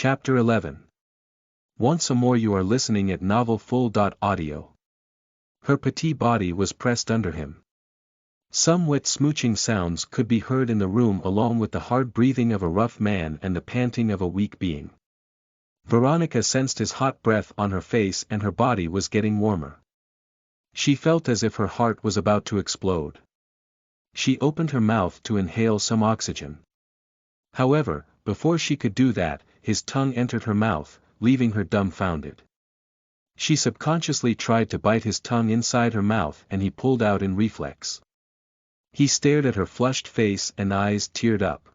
Chapter 11. Once more you are listening at novelfull.audio. Her petite body was pressed under him. Some wet smooching sounds could be heard in the room along with the hard breathing of a rough man and the panting of a weak being. Veronica sensed his hot breath on her face and her body was getting warmer. She felt as if her heart was about to explode. She opened her mouth to inhale some oxygen. However, before she could do that, his tongue entered her mouth, leaving her dumbfounded. She subconsciously tried to bite his tongue inside her mouth and he pulled out in reflex. He stared at her flushed face and eyes teared up.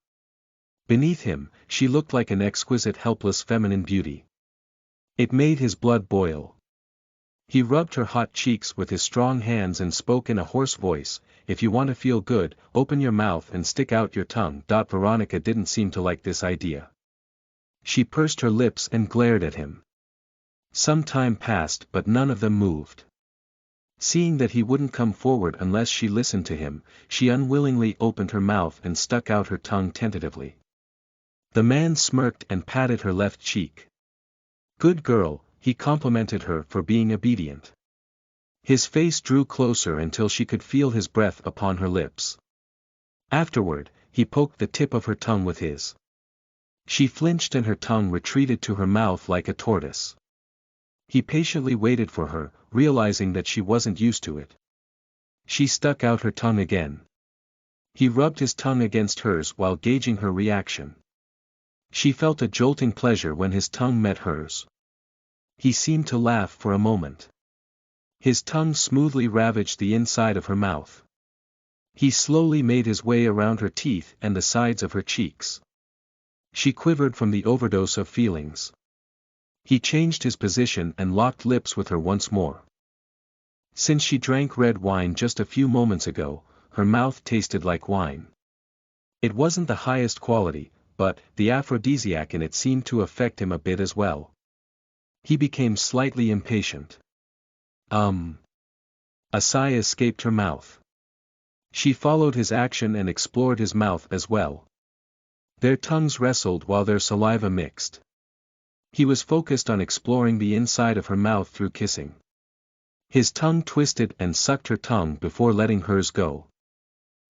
Beneath him, she looked like an exquisite helpless feminine beauty. It made his blood boil. He rubbed her hot cheeks with his strong hands and spoke in a hoarse voice, "If you want to feel good, open your mouth and stick out your tongue." Veronica didn't seem to like this idea. She pursed her lips and glared at him. Some time passed but none of them moved. Seeing that he wouldn't come forward unless she listened to him, she unwillingly opened her mouth and stuck out her tongue tentatively. The man smirked and patted her left cheek. "Good girl," he complimented her for being obedient. His face drew closer until she could feel his breath upon her lips. Afterward, he poked the tip of her tongue with his. She flinched and her tongue retreated to her mouth like a tortoise. He patiently waited for her, realizing that she wasn't used to it. She stuck out her tongue again. He rubbed his tongue against hers while gauging her reaction. She felt a jolting pleasure when his tongue met hers. He seemed to laugh for a moment. His tongue smoothly ravaged the inside of her mouth. He slowly made his way around her teeth and the sides of her cheeks. She quivered from the overdose of feelings. He changed his position and locked lips with her once more. Since she drank red wine just a few moments ago, her mouth tasted like wine. It wasn't the highest quality, but the aphrodisiac in it seemed to affect him a bit as well. He became slightly impatient. A sigh escaped her mouth. She followed his action and explored his mouth as well. Their tongues wrestled while their saliva mixed. He was focused on exploring the inside of her mouth through kissing. His tongue twisted and sucked her tongue before letting hers go.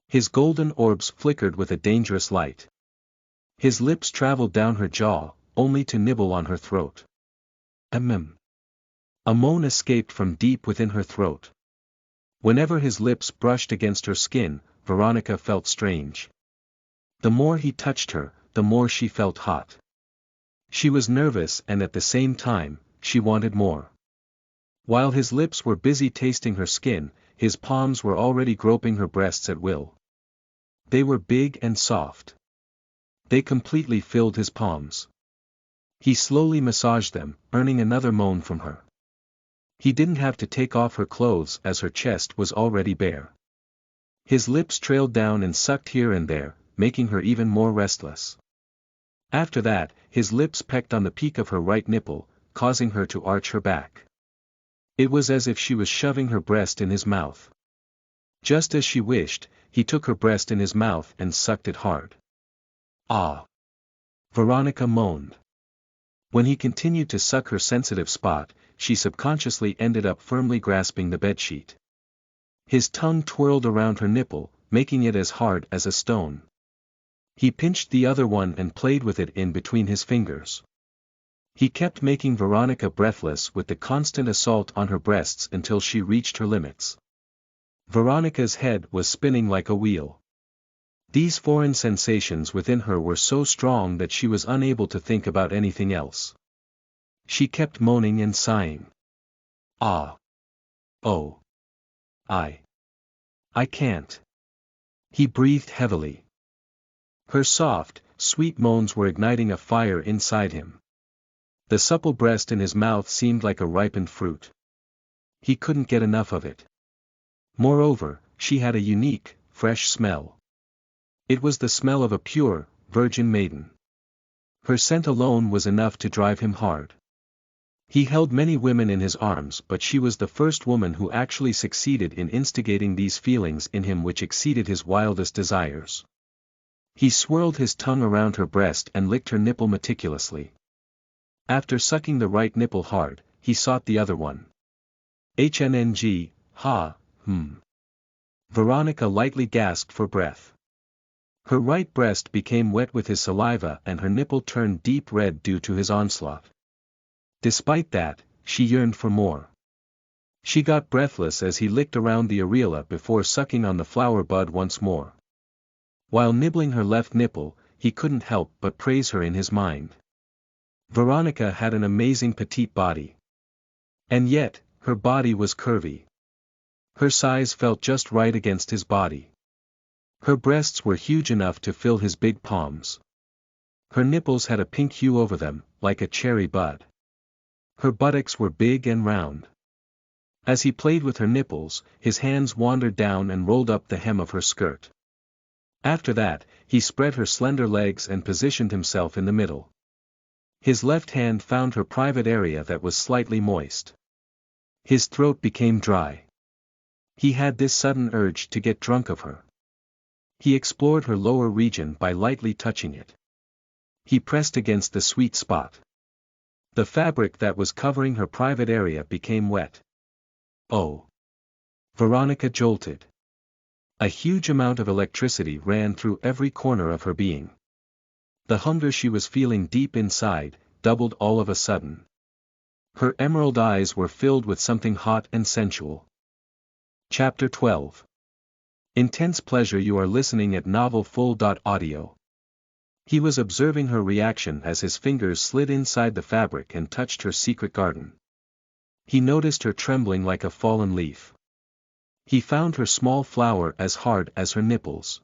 His golden orbs flickered with a dangerous light. His lips traveled down her jaw, only to nibble on her throat. A moan escaped from deep within her throat. Whenever his lips brushed against her skin, Veronica felt strange. The more he touched her, the more she felt hot. She was nervous and at the same time, she wanted more. While his lips were busy tasting her skin, his palms were already groping her breasts at will. They were big and soft. They completely filled his palms. He slowly massaged them, earning another moan from her. He didn't have to take off her clothes as her chest was already bare. His lips trailed down and sucked here and there, making her even more restless. After that, his lips pecked on the peak of her right nipple, causing her to arch her back. It was as if she was shoving her breast in his mouth. Just as she wished, he took her breast in his mouth and sucked it hard. "Ah!" Veronica moaned. When he continued to suck her sensitive spot, she subconsciously ended up firmly grasping the bedsheet. His tongue twirled around her nipple, making it as hard as a stone. He pinched the other one and played with it in between his fingers. He kept making Veronica breathless with the constant assault on her breasts until she reached her limits. Veronica's head was spinning like a wheel. These foreign sensations within her were so strong that she was unable to think about anything else. She kept moaning and sighing. "Ah. Oh. I can't." He breathed heavily. Her soft, sweet moans were igniting a fire inside him. The supple breast in his mouth seemed like a ripened fruit. He couldn't get enough of it. Moreover, she had a unique, fresh smell. It was the smell of a pure, virgin maiden. Her scent alone was enough to drive him hard. He held many women in his arms but she was the first woman who actually succeeded in instigating these feelings in him which exceeded his wildest desires. He swirled his tongue around her breast and licked her nipple meticulously. After sucking the right nipple hard, he sought the other one. HNNG, ha, Veronica lightly gasped for breath. Her right breast became wet with his saliva and her nipple turned deep red due to his onslaught. Despite that, she yearned for more. She got breathless as he licked around the areola before sucking on the flower bud once more. While nibbling her left nipple, he couldn't help but praise her in his mind. Veronica had an amazing petite body. And yet, her body was curvy. Her size felt just right against his body. Her breasts were huge enough to fill his big palms. Her nipples had a pink hue over them, like a cherry bud. Her buttocks were big and round. As he played with her nipples, his hands wandered down and rolled up the hem of her skirt. After that, he spread her slender legs and positioned himself in the middle. His left hand found her private area that was slightly moist. His throat became dry. He had this sudden urge to get drunk of her. He explored her lower region by lightly touching it. He pressed against the sweet spot. The fabric that was covering her private area became wet. Oh! Veronica jolted. A huge amount of electricity ran through every corner of her being. The hunger she was feeling deep inside, doubled all of a sudden. Her emerald eyes were filled with something hot and sensual. Chapter 12. Intense pleasure. You are listening at novelfull.audio. He was observing her reaction as his fingers slid inside the fabric and touched her secret garden. He noticed her trembling like a fallen leaf. He found her small flower as hard as her nipples.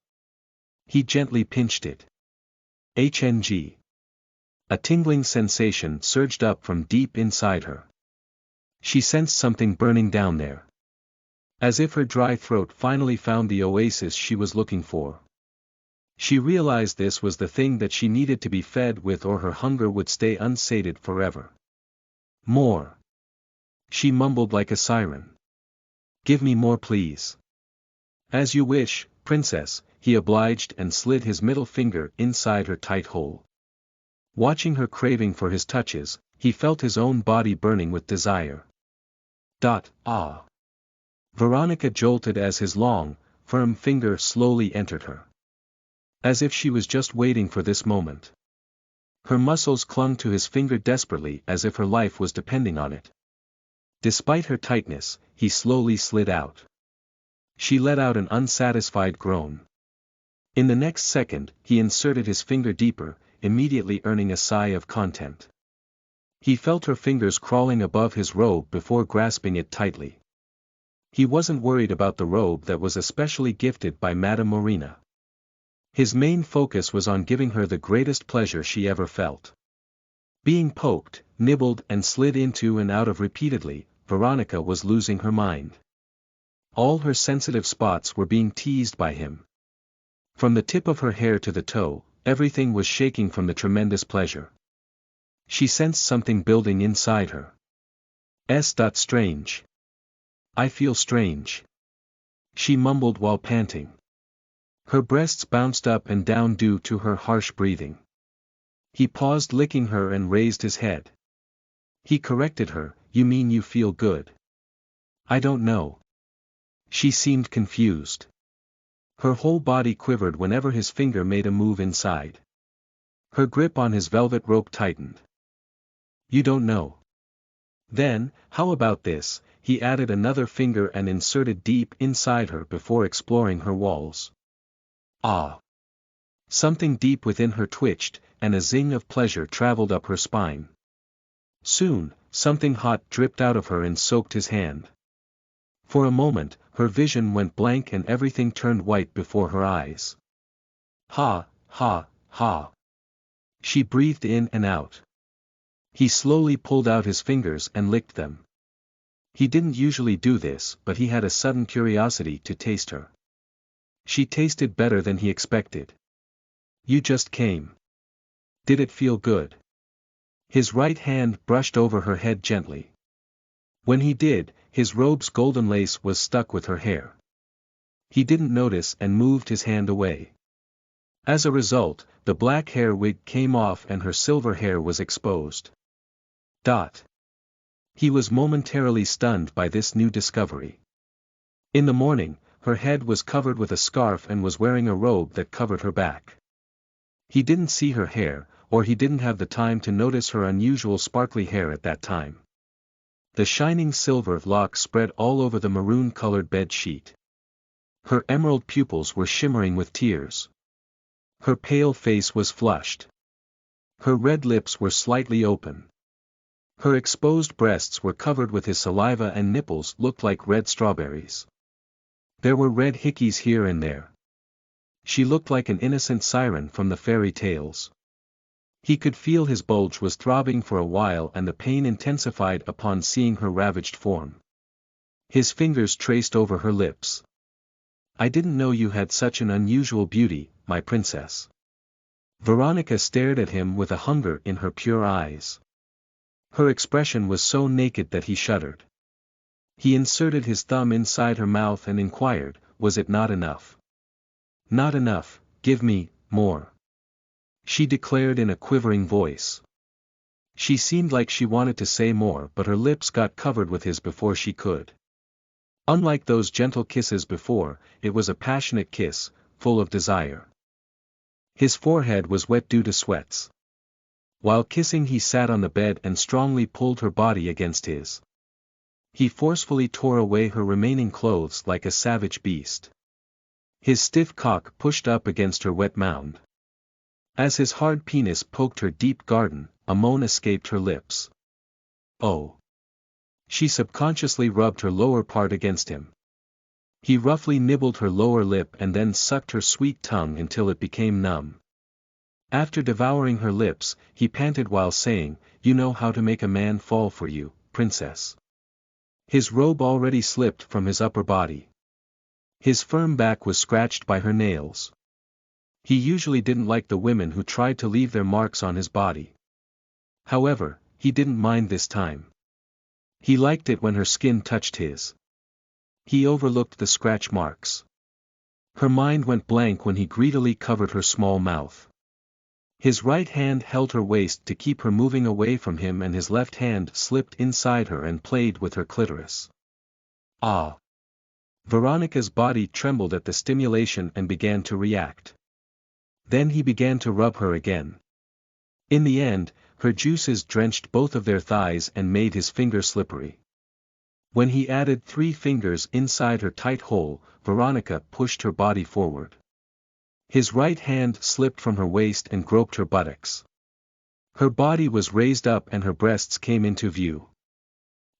He gently pinched it. HNG. A tingling sensation surged up from deep inside her. She sensed something burning down there. As if her dry throat finally found the oasis she was looking for. She realized this was the thing that she needed to be fed with or her hunger would stay unsated forever. More. She mumbled like a siren. Give me more, please. As you wish, princess, he obliged and slid his middle finger inside her tight hole. Watching her craving for his touches, he felt his own body burning with desire. Ah! Veronica jolted as his long, firm finger slowly entered her. As if she was just waiting for this moment. Her muscles clung to his finger desperately as if her life was depending on it. Despite her tightness, he slowly slid out. She let out an unsatisfied groan. In the next second, he inserted his finger deeper, immediately earning a sigh of content. He felt her fingers crawling above his robe before grasping it tightly. He wasn't worried about the robe that was especially gifted by Madame Morena. His main focus was on giving her the greatest pleasure she ever felt. Being poked, nibbled and slid into and out of repeatedly, Veronica was losing her mind. All her sensitive spots were being teased by him. From the tip of her hair to the toe, everything was shaking from the tremendous pleasure. She sensed something building inside her. Strange. I feel strange. She mumbled while panting. Her breasts bounced up and down due to her harsh breathing. He paused licking her and raised his head. He corrected her, you mean you feel good? I don't know. She seemed confused. Her whole body quivered whenever his finger made a move inside. Her grip on his velvet rope tightened. You don't know. Then, how about this? He added another finger and inserted deep inside her before exploring her walls. Ah! Something deep within her twitched, and a zing of pleasure traveled up her spine. Soon, something hot dripped out of her and soaked his hand. For a moment, her vision went blank and everything turned white before her eyes. Ha, ha, ha. She breathed in and out. He slowly pulled out his fingers and licked them. He didn't usually do this, but he had a sudden curiosity to taste her. She tasted better than he expected. You just came. Did it feel good? His right hand brushed over her head gently. When he did, his robe's golden lace was stuck with her hair. He didn't notice and moved his hand away. As a result, the black hair wig came off and her silver hair was exposed. He was momentarily stunned by this new discovery. In the morning, her head was covered with a scarf and was wearing a robe that covered her back. He didn't see her hair, or he didn't have the time to notice her unusual sparkly hair at that time. The shining silver locks spread all over the maroon-colored bed sheet. Her emerald pupils were shimmering with tears. Her pale face was flushed. Her red lips were slightly open. Her exposed breasts were covered with his saliva and nipples looked like red strawberries. There were red hickeys here and there. She looked like an innocent siren from the fairy tales. He could feel his bulge was throbbing for a while and the pain intensified upon seeing her ravaged form. His fingers traced over her lips. "I didn't know you had such an unusual beauty, my princess." Veronica stared at him with a hunger in her pure eyes. Her expression was so naked that he shuddered. He inserted his thumb inside her mouth and inquired, "Was it not enough?" "Not enough, give me more," she declared in a quivering voice. She seemed like she wanted to say more but her lips got covered with his before she could. Unlike those gentle kisses before, it was a passionate kiss, full of desire. His forehead was wet due to sweats. While kissing he sat on the bed and strongly pulled her body against his. He forcefully tore away her remaining clothes like a savage beast. His stiff cock pushed up against her wet mound. As his hard penis poked her deep garden, a moan escaped her lips. "Oh!" She subconsciously rubbed her lower part against him. He roughly nibbled her lower lip and then sucked her sweet tongue until it became numb. After devouring her lips, he panted while saying, "You know how to make a man fall for you, princess." His robe already slipped from his upper body. His firm back was scratched by her nails. He usually didn't like the women who tried to leave their marks on his body. However, he didn't mind this time. He liked it when her skin touched his. He overlooked the scratch marks. Her mind went blank when he greedily covered her small mouth. His right hand held her waist to keep her moving away from him and his left hand slipped inside her and played with her clitoris. Ah! Veronica's body trembled at the stimulation and began to react. Then he began to rub her again. In the end, her juices drenched both of their thighs and made his finger slippery. When he added 3 fingers inside her tight hole, Veronica pushed her body forward. His right hand slipped from her waist and groped her buttocks. Her body was raised up and her breasts came into view.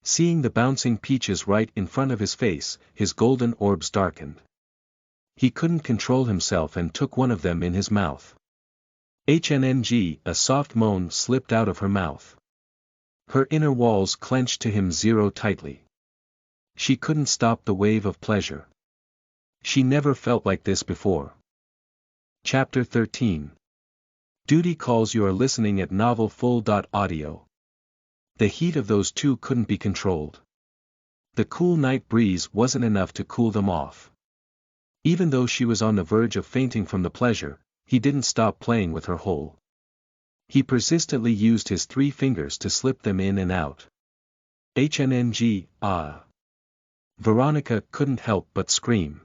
Seeing the bouncing peaches right in front of his face, his golden orbs darkened. He couldn't control himself and took one of them in his mouth. HNNG, a soft moan slipped out of her mouth. Her inner walls clenched to him tightly. She couldn't stop the wave of pleasure. She never felt like this before. Chapter 13. Duty calls. You are listening at novelfull.audio. The heat of those two couldn't be controlled. The cool night breeze wasn't enough to cool them off. Even though she was on the verge of fainting from the pleasure, he didn't stop playing with her hole. He persistently used his 3 fingers to slip them in and out. HNNG, ah! Veronica couldn't help but scream.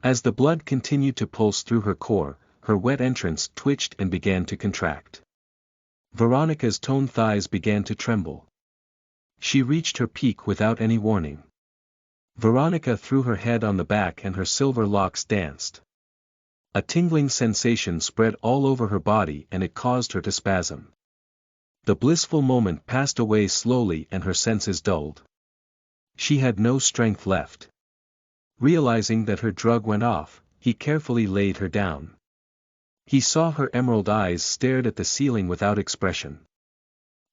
As the blood continued to pulse through her core, her wet entrance twitched and began to contract. Veronica's toned thighs began to tremble. She reached her peak without any warning. Veronica threw her head on the back and her silver locks danced. A tingling sensation spread all over her body and it caused her to spasm. The blissful moment passed away slowly and her senses dulled. She had no strength left. Realizing that her drug went off, he carefully laid her down. He saw her emerald eyes stared at the ceiling without expression.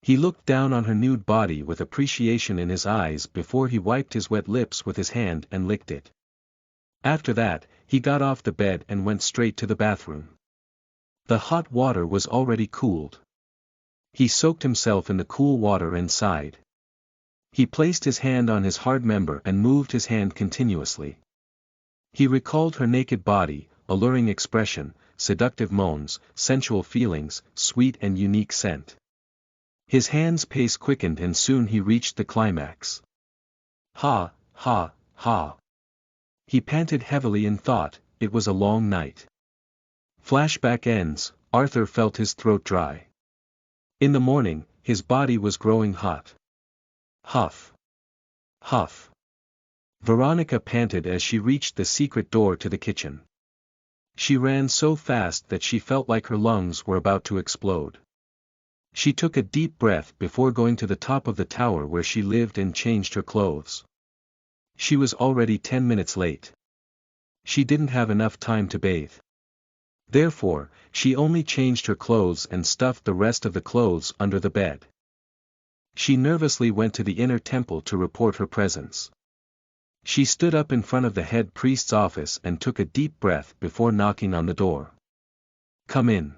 He looked down on her nude body with appreciation in his eyes before he wiped his wet lips with his hand and licked it. After that, he got off the bed and went straight to the bathroom. The hot water was already cooled. He soaked himself in the cool water and sighed. He placed his hand on his hard member and moved his hand continuously. He recalled her naked body, alluring expression, seductive moans, sensual feelings, sweet and unique scent. His hand's pace quickened and soon he reached the climax. Ha, ha, ha. He panted heavily in thought, it was a long night. Flashback ends, Arthur felt his throat dry. In the morning, his body was growing hot. Huff. Huff. Veronica panted as she reached the secret door to the kitchen. She ran so fast that she felt like her lungs were about to explode. She took a deep breath before going to the top of the tower where she lived and changed her clothes. She was already 10 minutes late. She didn't have enough time to bathe. Therefore, she only changed her clothes and stuffed the rest of the clothes under the bed. She nervously went to the inner temple to report her presence. She stood up in front of the head priest's office and took a deep breath before knocking on the door. Come in.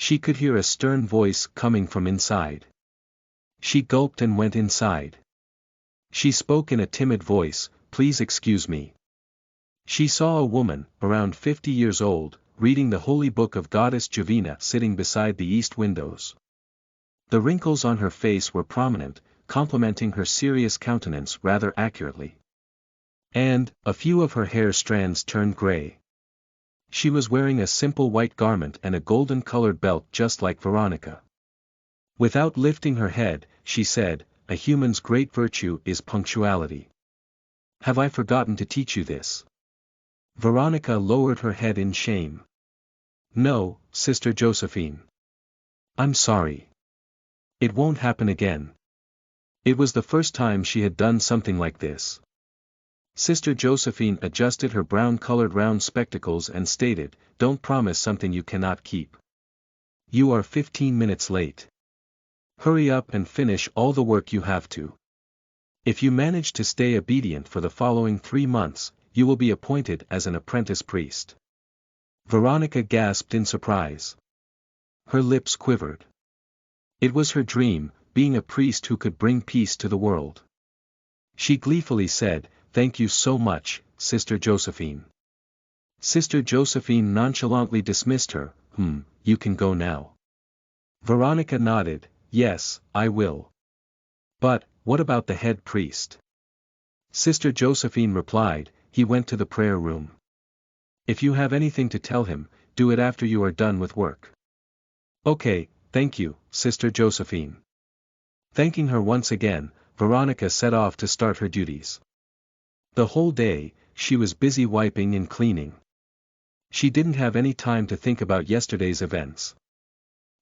She could hear a stern voice coming from inside. She gulped and went inside. She spoke in a timid voice, please excuse me. She saw a woman, around 50 years old, reading the holy book of Goddess Jovina sitting beside the east windows. The wrinkles on her face were prominent, complementing her serious countenance rather accurately. And, a few of her hair strands turned gray. She was wearing a simple white garment and a golden-colored belt just like Veronica. Without lifting her head, she said, a human's great virtue is punctuality. Have I forgotten to teach you this? Veronica lowered her head in shame. No, Sister Josephine. I'm sorry. It won't happen again. It was the first time she had done something like this. Sister Josephine adjusted her brown-colored round spectacles and stated, don't promise something you cannot keep. You are 15 minutes late. Hurry up and finish all the work you have to. If you manage to stay obedient for the following 3 months, you will be appointed as an apprentice priest. Veronica gasped in surprise. Her lips quivered. It was her dream, being a priest who could bring peace to the world. She gleefully said, thank you so much, Sister Josephine. Sister Josephine nonchalantly dismissed her, you can go now. Veronica nodded, yes, I will. But, what about the head priest? Sister Josephine replied, he went to the prayer room. If you have anything to tell him, do it after you are done with work. Okay, thank you, Sister Josephine. Thanking her once again, Veronica set off to start her duties. The whole day, she was busy wiping and cleaning. She didn't have any time to think about yesterday's events.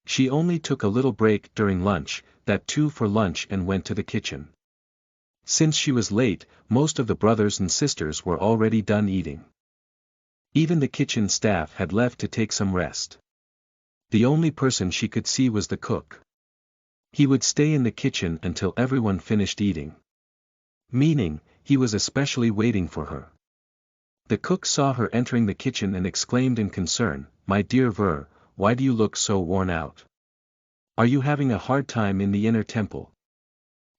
She only took a little break during lunch, that too for lunch, and went to the kitchen. Since she was late, most of the brothers and sisters were already done eating. Even the kitchen staff had left to take some rest. The only person she could see was the cook. He would stay in the kitchen until everyone finished eating. Meaning, he was especially waiting for her. The cook saw her entering the kitchen and exclaimed in concern, my dear Ver, why do you look so worn out? Are you having a hard time in the inner temple?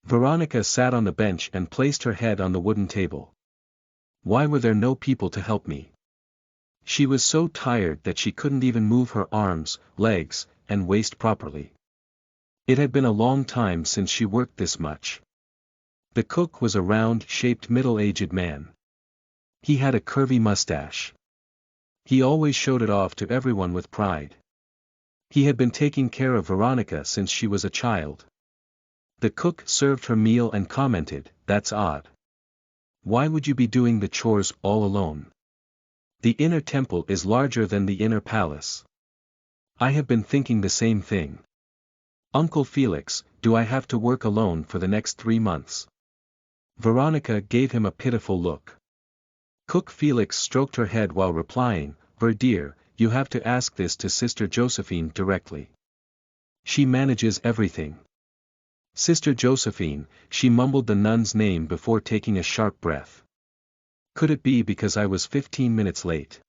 Veronica sat on the bench and placed her head on the wooden table. Why were there no people to help me? She was so tired that she couldn't even move her arms, legs, and waist properly. It had been a long time since she worked this much. The cook was a round-shaped middle-aged man. He had a curvy mustache. He always showed it off to everyone with pride. He had been taking care of Veronica since she was a child. The cook served her meal and commented, that's odd. Why would you be doing the chores all alone? The inner temple is larger than the inner palace. I have been thinking the same thing. Uncle Felix, do I have to work alone for the next 3 months? Veronica gave him a pitiful look. Cook Felix stroked her head while replying, Ver dear, you have to ask this to Sister Josephine directly. She manages everything. Sister Josephine, she mumbled the nun's name before taking a sharp breath. Could it be because I was 15 minutes late?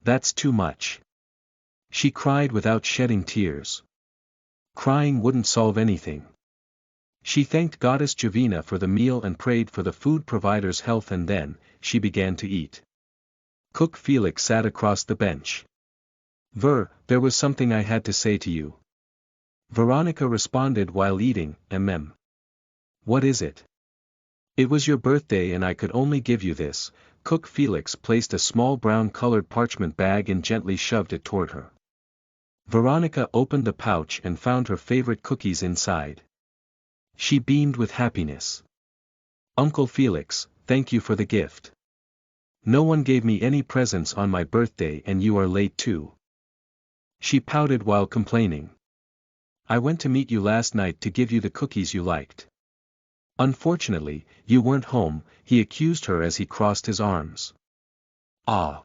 That's too much. She cried without shedding tears. Crying wouldn't solve anything. She thanked Goddess Jovina for the meal and prayed for the food provider's health, and then, she began to eat. Cook Felix sat across the bench. Ver, there was something I had to say to you. Veronica responded while eating. What is it? It was your birthday and I could only give you this. Cook Felix placed a small brown-colored parchment bag and gently shoved it toward her. Veronica opened the pouch and found her favorite cookies inside. She beamed with happiness. Uncle Felix, thank you for the gift. No one gave me any presents on my birthday and you are late too. She pouted while complaining. I went to meet you last night to give you the cookies you liked. Unfortunately, you weren't home, he accused her as he crossed his arms. Ah!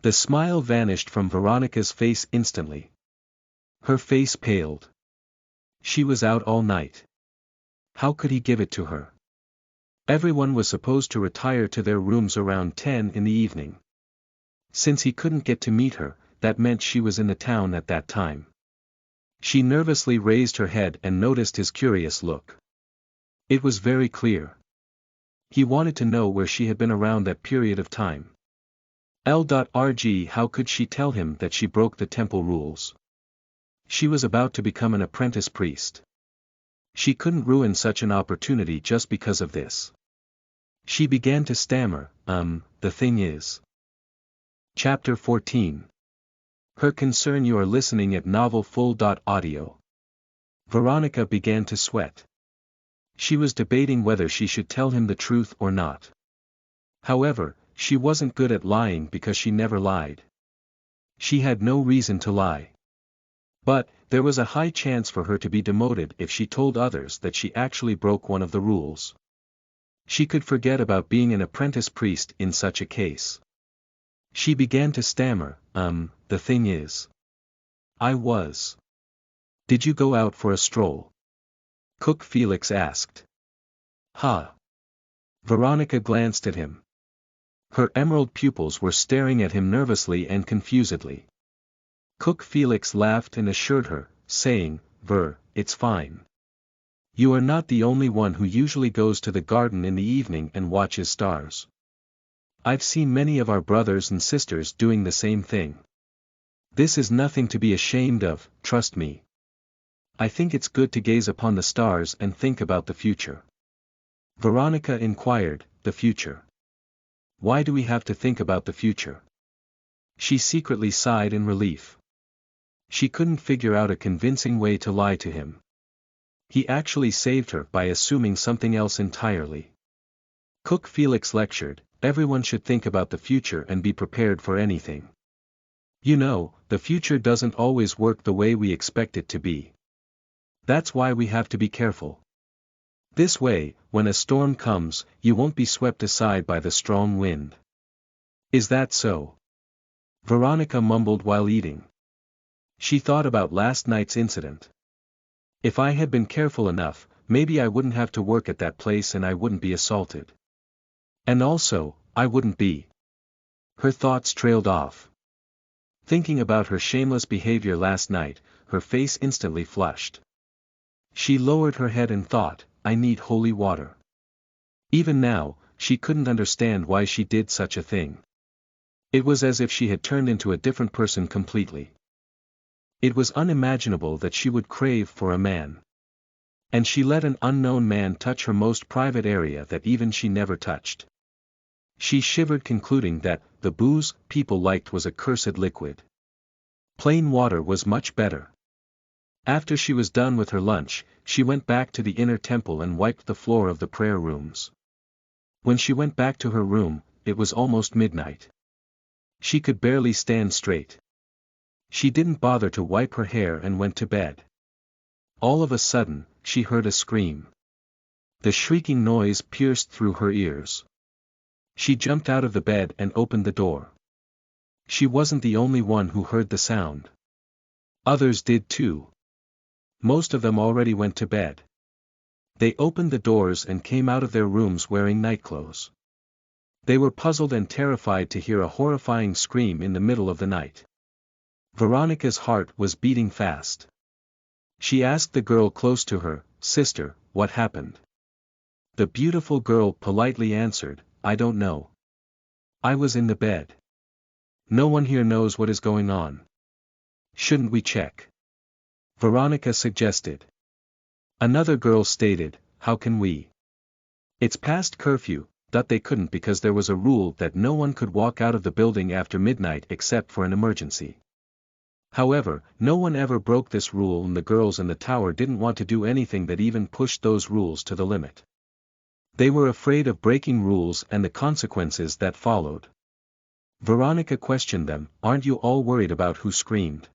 The smile vanished from Veronica's face instantly. Her face paled. She was out all night. How could he give it to her? Everyone was supposed to retire to their rooms around 10 in the evening. Since he couldn't get to meet her, that meant she was in the town at that time. She nervously raised her head and noticed his curious look. It was very clear. He wanted to know where she had been around that period of time. L.RG. How could she tell him that she broke the temple rules? She was about to become an apprentice priest. She couldn't ruin such an opportunity just because of this. She began to stammer, the thing is. Chapter 14. Her concern. You are listening at novelfull.audio. Veronica began to sweat. She was debating whether she should tell him the truth or not. However, she wasn't good at lying because she never lied. She had no reason to lie. But, there was a high chance for her to be demoted if she told others that she actually broke one of the rules. She could forget about being an apprentice priest in such a case. She began to stammer, the thing is. I was. Did you go out for a stroll? Cook Felix asked. Ha! Veronica glanced at him. Her emerald pupils were staring at him nervously and confusedly. Cook Felix laughed and assured her, saying, It's fine. You are not the only one who usually goes to the garden in the evening and watches stars. I've seen many of our brothers and sisters doing the same thing. This is nothing to be ashamed of, trust me. I think it's good to gaze upon the stars and think about the future. Veronica inquired, the future. Why do we have to think about the future? She secretly sighed in relief. She couldn't figure out a convincing way to lie to him. He actually saved her by assuming something else entirely. Cook Felix lectured, everyone should think about the future and be prepared for anything. You know, the future doesn't always work the way we expect it to be. That's why we have to be careful. This way, when a storm comes, you won't be swept aside by the strong wind. Is that so? Veronica mumbled while eating. She thought about last night's incident. If I had been careful enough, maybe I wouldn't have to work at that place and I wouldn't be assaulted. And also, I wouldn't be. Her thoughts trailed off. Thinking about her shameless behavior last night, her face instantly flushed. She lowered her head and thought, I need holy water. Even now, she couldn't understand why she did such a thing. It was as if she had turned into a different person completely. It was unimaginable that she would crave for a man. And she let an unknown man touch her most private area that even she never touched. She shivered, concluding that the booze people liked was a cursed liquid. Plain water was much better. After she was done with her lunch, she went back to the inner temple and wiped the floor of the prayer rooms. When she went back to her room, it was almost midnight. She could barely stand straight. She didn't bother to wipe her hair and went to bed. All of a sudden, she heard a scream. The shrieking noise pierced through her ears. She jumped out of the bed and opened the door. She wasn't the only one who heard the sound. Others did too. Most of them already went to bed. They opened the doors and came out of their rooms wearing nightclothes. They were puzzled and terrified to hear a horrifying scream in the middle of the night. Veronica's heart was beating fast. She asked the girl close to her, Sister, what happened? The beautiful girl politely answered, I don't know. I was in the bed. No one here knows what is going on. Shouldn't we check? Veronica suggested. Another girl stated, how can we? It's past curfew. They couldn't because there was a rule that no one could walk out of the building after midnight except for an emergency. However, no one ever broke this rule and the girls in the tower didn't want to do anything that even pushed those rules to the limit. They were afraid of breaking rules and the consequences that followed. Veronica questioned them, aren't you all worried about who screamed?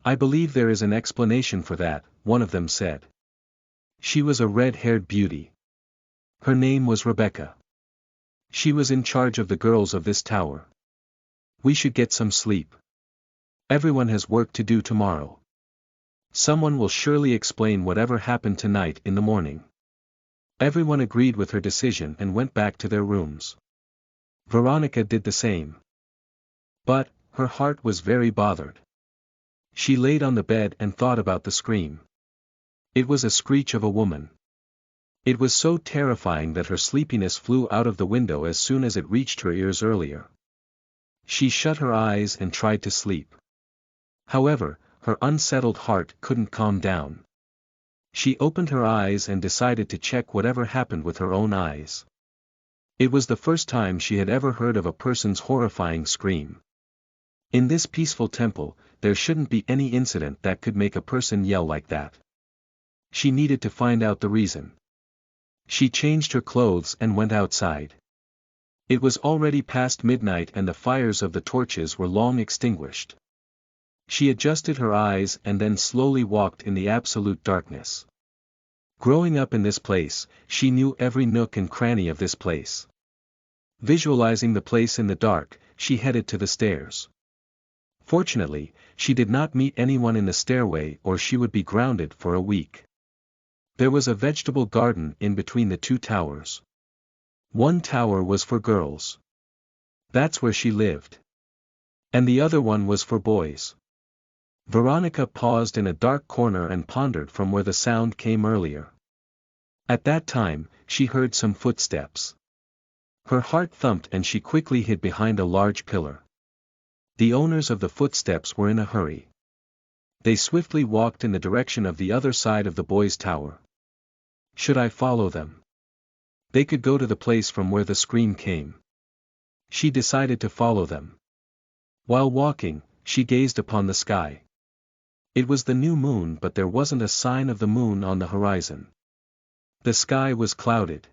I believe there is an explanation for that, one of them said. She was a red-haired beauty. Her name was Rebecca. She was in charge of the girls of this tower. We should get some sleep. Everyone has work to do tomorrow. Someone will surely explain whatever happened tonight in the morning. Everyone agreed with her decision and went back to their rooms. Veronica did the same. But, her heart was very bothered. She laid on the bed and thought about the scream. It was a screech of a woman. It was so terrifying that her sleepiness flew out of the window as soon as it reached her ears earlier. She shut her eyes and tried to sleep. However, her unsettled heart couldn't calm down. She opened her eyes and decided to check whatever happened with her own eyes. It was the first time she had ever heard of a person's horrifying scream. In this peaceful temple, there shouldn't be any incident that could make a person yell like that. She needed to find out the reason. She changed her clothes and went outside. It was already past midnight and the fires of the torches were long extinguished. She adjusted her eyes and then slowly walked in the absolute darkness. Growing up in this place, she knew every nook and cranny of this place. Visualizing the place in the dark, she headed to the stairs. Fortunately, she did not meet anyone in the stairway or she would be grounded for a week. There was a vegetable garden in between the two towers. One tower was for girls. That's where she lived. And the other one was for boys. Veronica paused in a dark corner and pondered from where the sound came earlier. At that time, she heard some footsteps. Her heart thumped and she quickly hid behind a large pillar. The owners of the footsteps were in a hurry. They swiftly walked in the direction of the other side of the boys' tower. Should I follow them? They could go to the place from where the scream came. She decided to follow them. While walking, she gazed upon the sky. It was the new moon but there wasn't a sign of the moon on the horizon. The sky was clouded.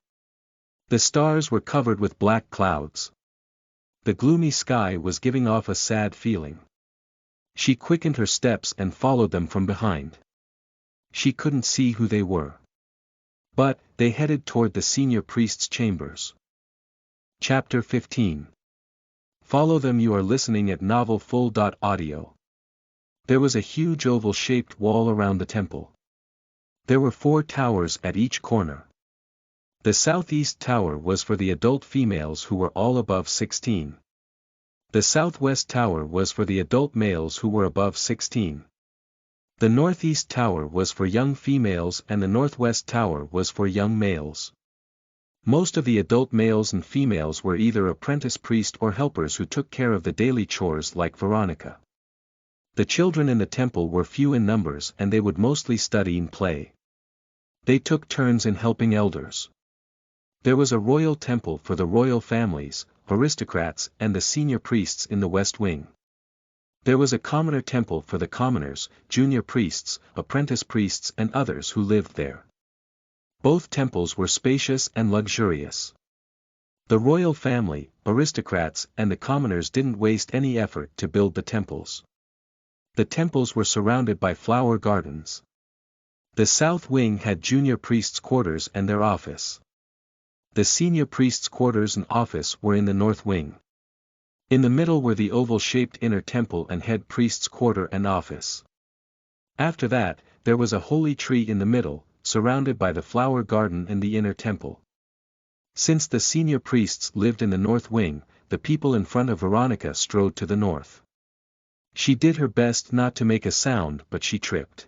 The stars were covered with black clouds. The gloomy sky was giving off a sad feeling. She quickened her steps and followed them from behind. She couldn't see who they were. But, they headed toward the senior priest's chambers. Chapter 15. Follow them. You are listening at novelfull.audio. There was a huge oval-shaped wall around the temple. There were 4 towers at each corner. The southeast tower was for the adult females who were all above 16. The southwest tower was for the adult males who were above 16. The northeast tower was for young females and the northwest tower was for young males. Most of the adult males and females were either apprentice priest or helpers who took care of the daily chores like Veronica. The children in the temple were few in numbers and they would mostly study and play. They took turns in helping elders. There was a royal temple for the royal families, aristocrats and the senior priests in the west wing. There was a commoner temple for the commoners, junior priests, apprentice priests and others who lived there. Both temples were spacious and luxurious. The royal family, aristocrats and the commoners didn't waste any effort to build the temples. The temples were surrounded by flower gardens. The south wing had junior priests' quarters and their office. The senior priests' quarters and office were in the north wing. In the middle were the oval-shaped inner temple and head priest's quarter and office. After that, there was a holy tree in the middle, surrounded by the flower garden and the inner temple. Since the senior priests lived in the north wing, the people in front of Veronica strode to the north. She did her best not to make a sound but she tripped.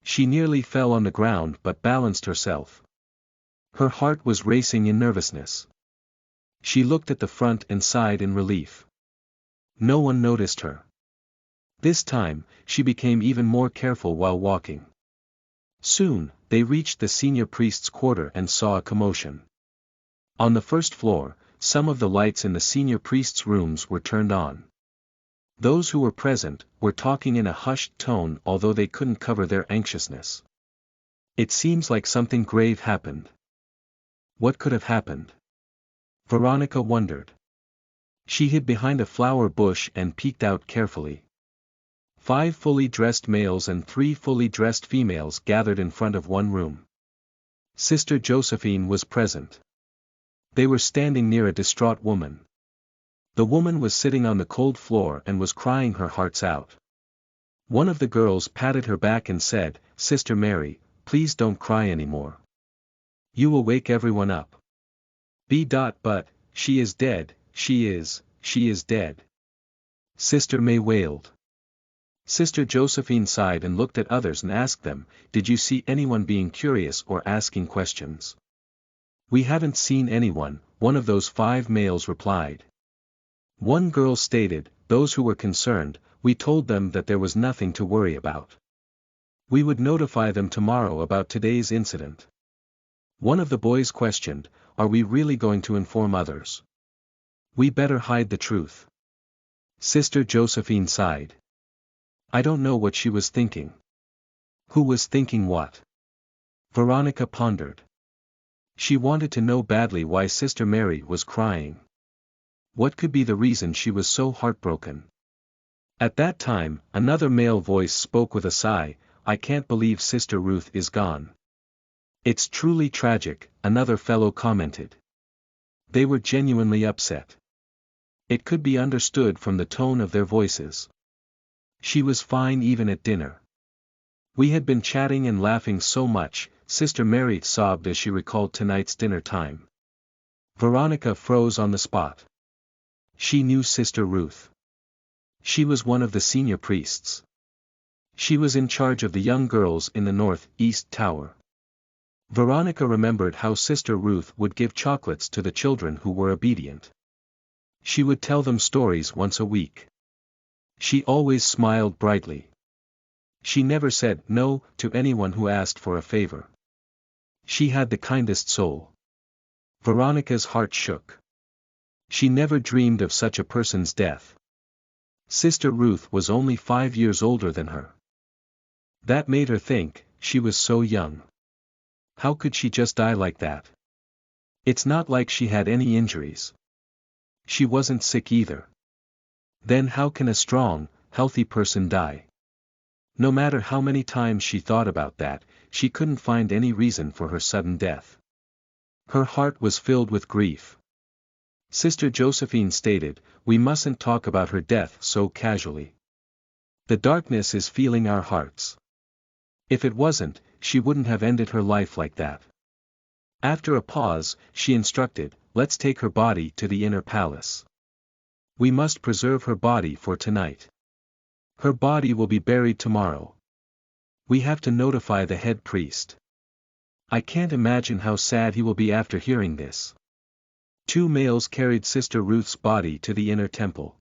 She nearly fell on the ground but balanced herself. Her heart was racing in nervousness. She looked at the front and sighed in relief. No one noticed her. This time, she became even more careful while walking. Soon, they reached the senior priest's quarter and saw a commotion. On the first floor, some of the lights in the senior priest's rooms were turned on. Those who were present were talking in a hushed tone, although they couldn't cover their anxiousness. It seems like something grave happened. What could have happened? Veronica wondered. She hid behind a flower bush and peeked out carefully. 5 fully dressed males and 3 fully dressed females gathered in front of one room. Sister Josephine was present. They were standing near a distraught woman. The woman was sitting on the cold floor and was crying her hearts out. One of the girls patted her back and said, "Sister Mary, please don't cry anymore. You will wake everyone up. But, she is dead, she is dead." Sister May wailed. Sister Josephine sighed and looked at others and asked them, "Did you see anyone being curious or asking questions?" "We haven't seen anyone," one of those 5 males replied. One girl stated, "Those who were concerned, we told them that there was nothing to worry about. We would notify them tomorrow about today's incident." One of the boys questioned, "Are we really going to inform others? We better hide the truth." Sister Josephine sighed. "I don't know what she was thinking." Who was thinking what? Veronica pondered. She wanted to know badly why Sister Mary was crying. What could be the reason she was so heartbroken? At that time, another male voice spoke with a sigh, "I can't believe Sister Ruth is gone." "It's truly tragic," another fellow commented. They were genuinely upset. It could be understood from the tone of their voices. She was fine even at dinner. "We had been chatting and laughing so much," Sister Mary sobbed as she recalled tonight's dinner time. Veronica froze on the spot. She knew Sister Ruth. She was one of the senior priests. She was in charge of the young girls in the north-east tower. Veronica remembered how Sister Ruth would give chocolates to the children who were obedient. She would tell them stories once a week. She always smiled brightly. She never said no to anyone who asked for a favor. She had the kindest soul. Veronica's heart shook. She never dreamed of such a person's death. Sister Ruth was only 5 years older than her. That made her think, she was so young. How could she just die like that? It's not like she had any injuries. She wasn't sick either. Then how can a strong, healthy person die? No matter how many times she thought about that, she couldn't find any reason for her sudden death. Her heart was filled with grief. Sister Josephine stated, "We mustn't talk about her death so casually. The darkness is feeling our hearts. If it wasn't, she wouldn't have ended her life like that." After a pause, she instructed, "Let's take her body to the inner palace. We must preserve her body for tonight. Her body will be buried tomorrow. We have to notify the head priest. I can't imagine how sad he will be after hearing this." 2 males carried Sister Ruth's body to the inner temple.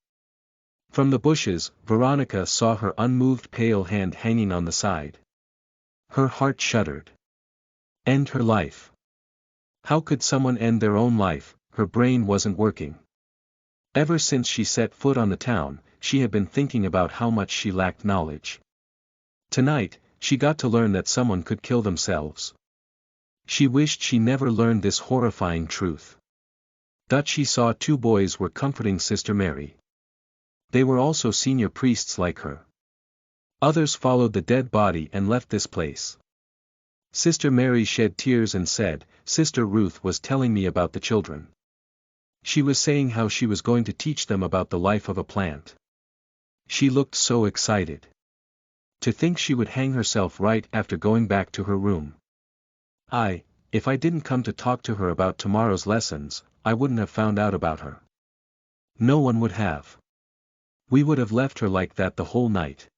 From the bushes, Veronica saw her unmoved pale hand hanging on the side. Her heart shuddered. End her life. How could someone end their own life? Her brain wasn't working. Ever since she set foot on the town, she had been thinking about how much she lacked knowledge. Tonight, she got to learn that someone could kill themselves. She wished she never learned this horrifying truth. That she saw 2 boys were comforting Sister Mary. They were also senior priests like her. Others followed the dead body and left this place. Sister Mary shed tears and said, "Sister Ruth was telling me about the children. She was saying how she was going to teach them about the life of a plant. She looked so excited. To think she would hang herself right after going back to her room. If I didn't come to talk to her about tomorrow's lessons, I wouldn't have found out about her. No one would have. We would have left her like that the whole night."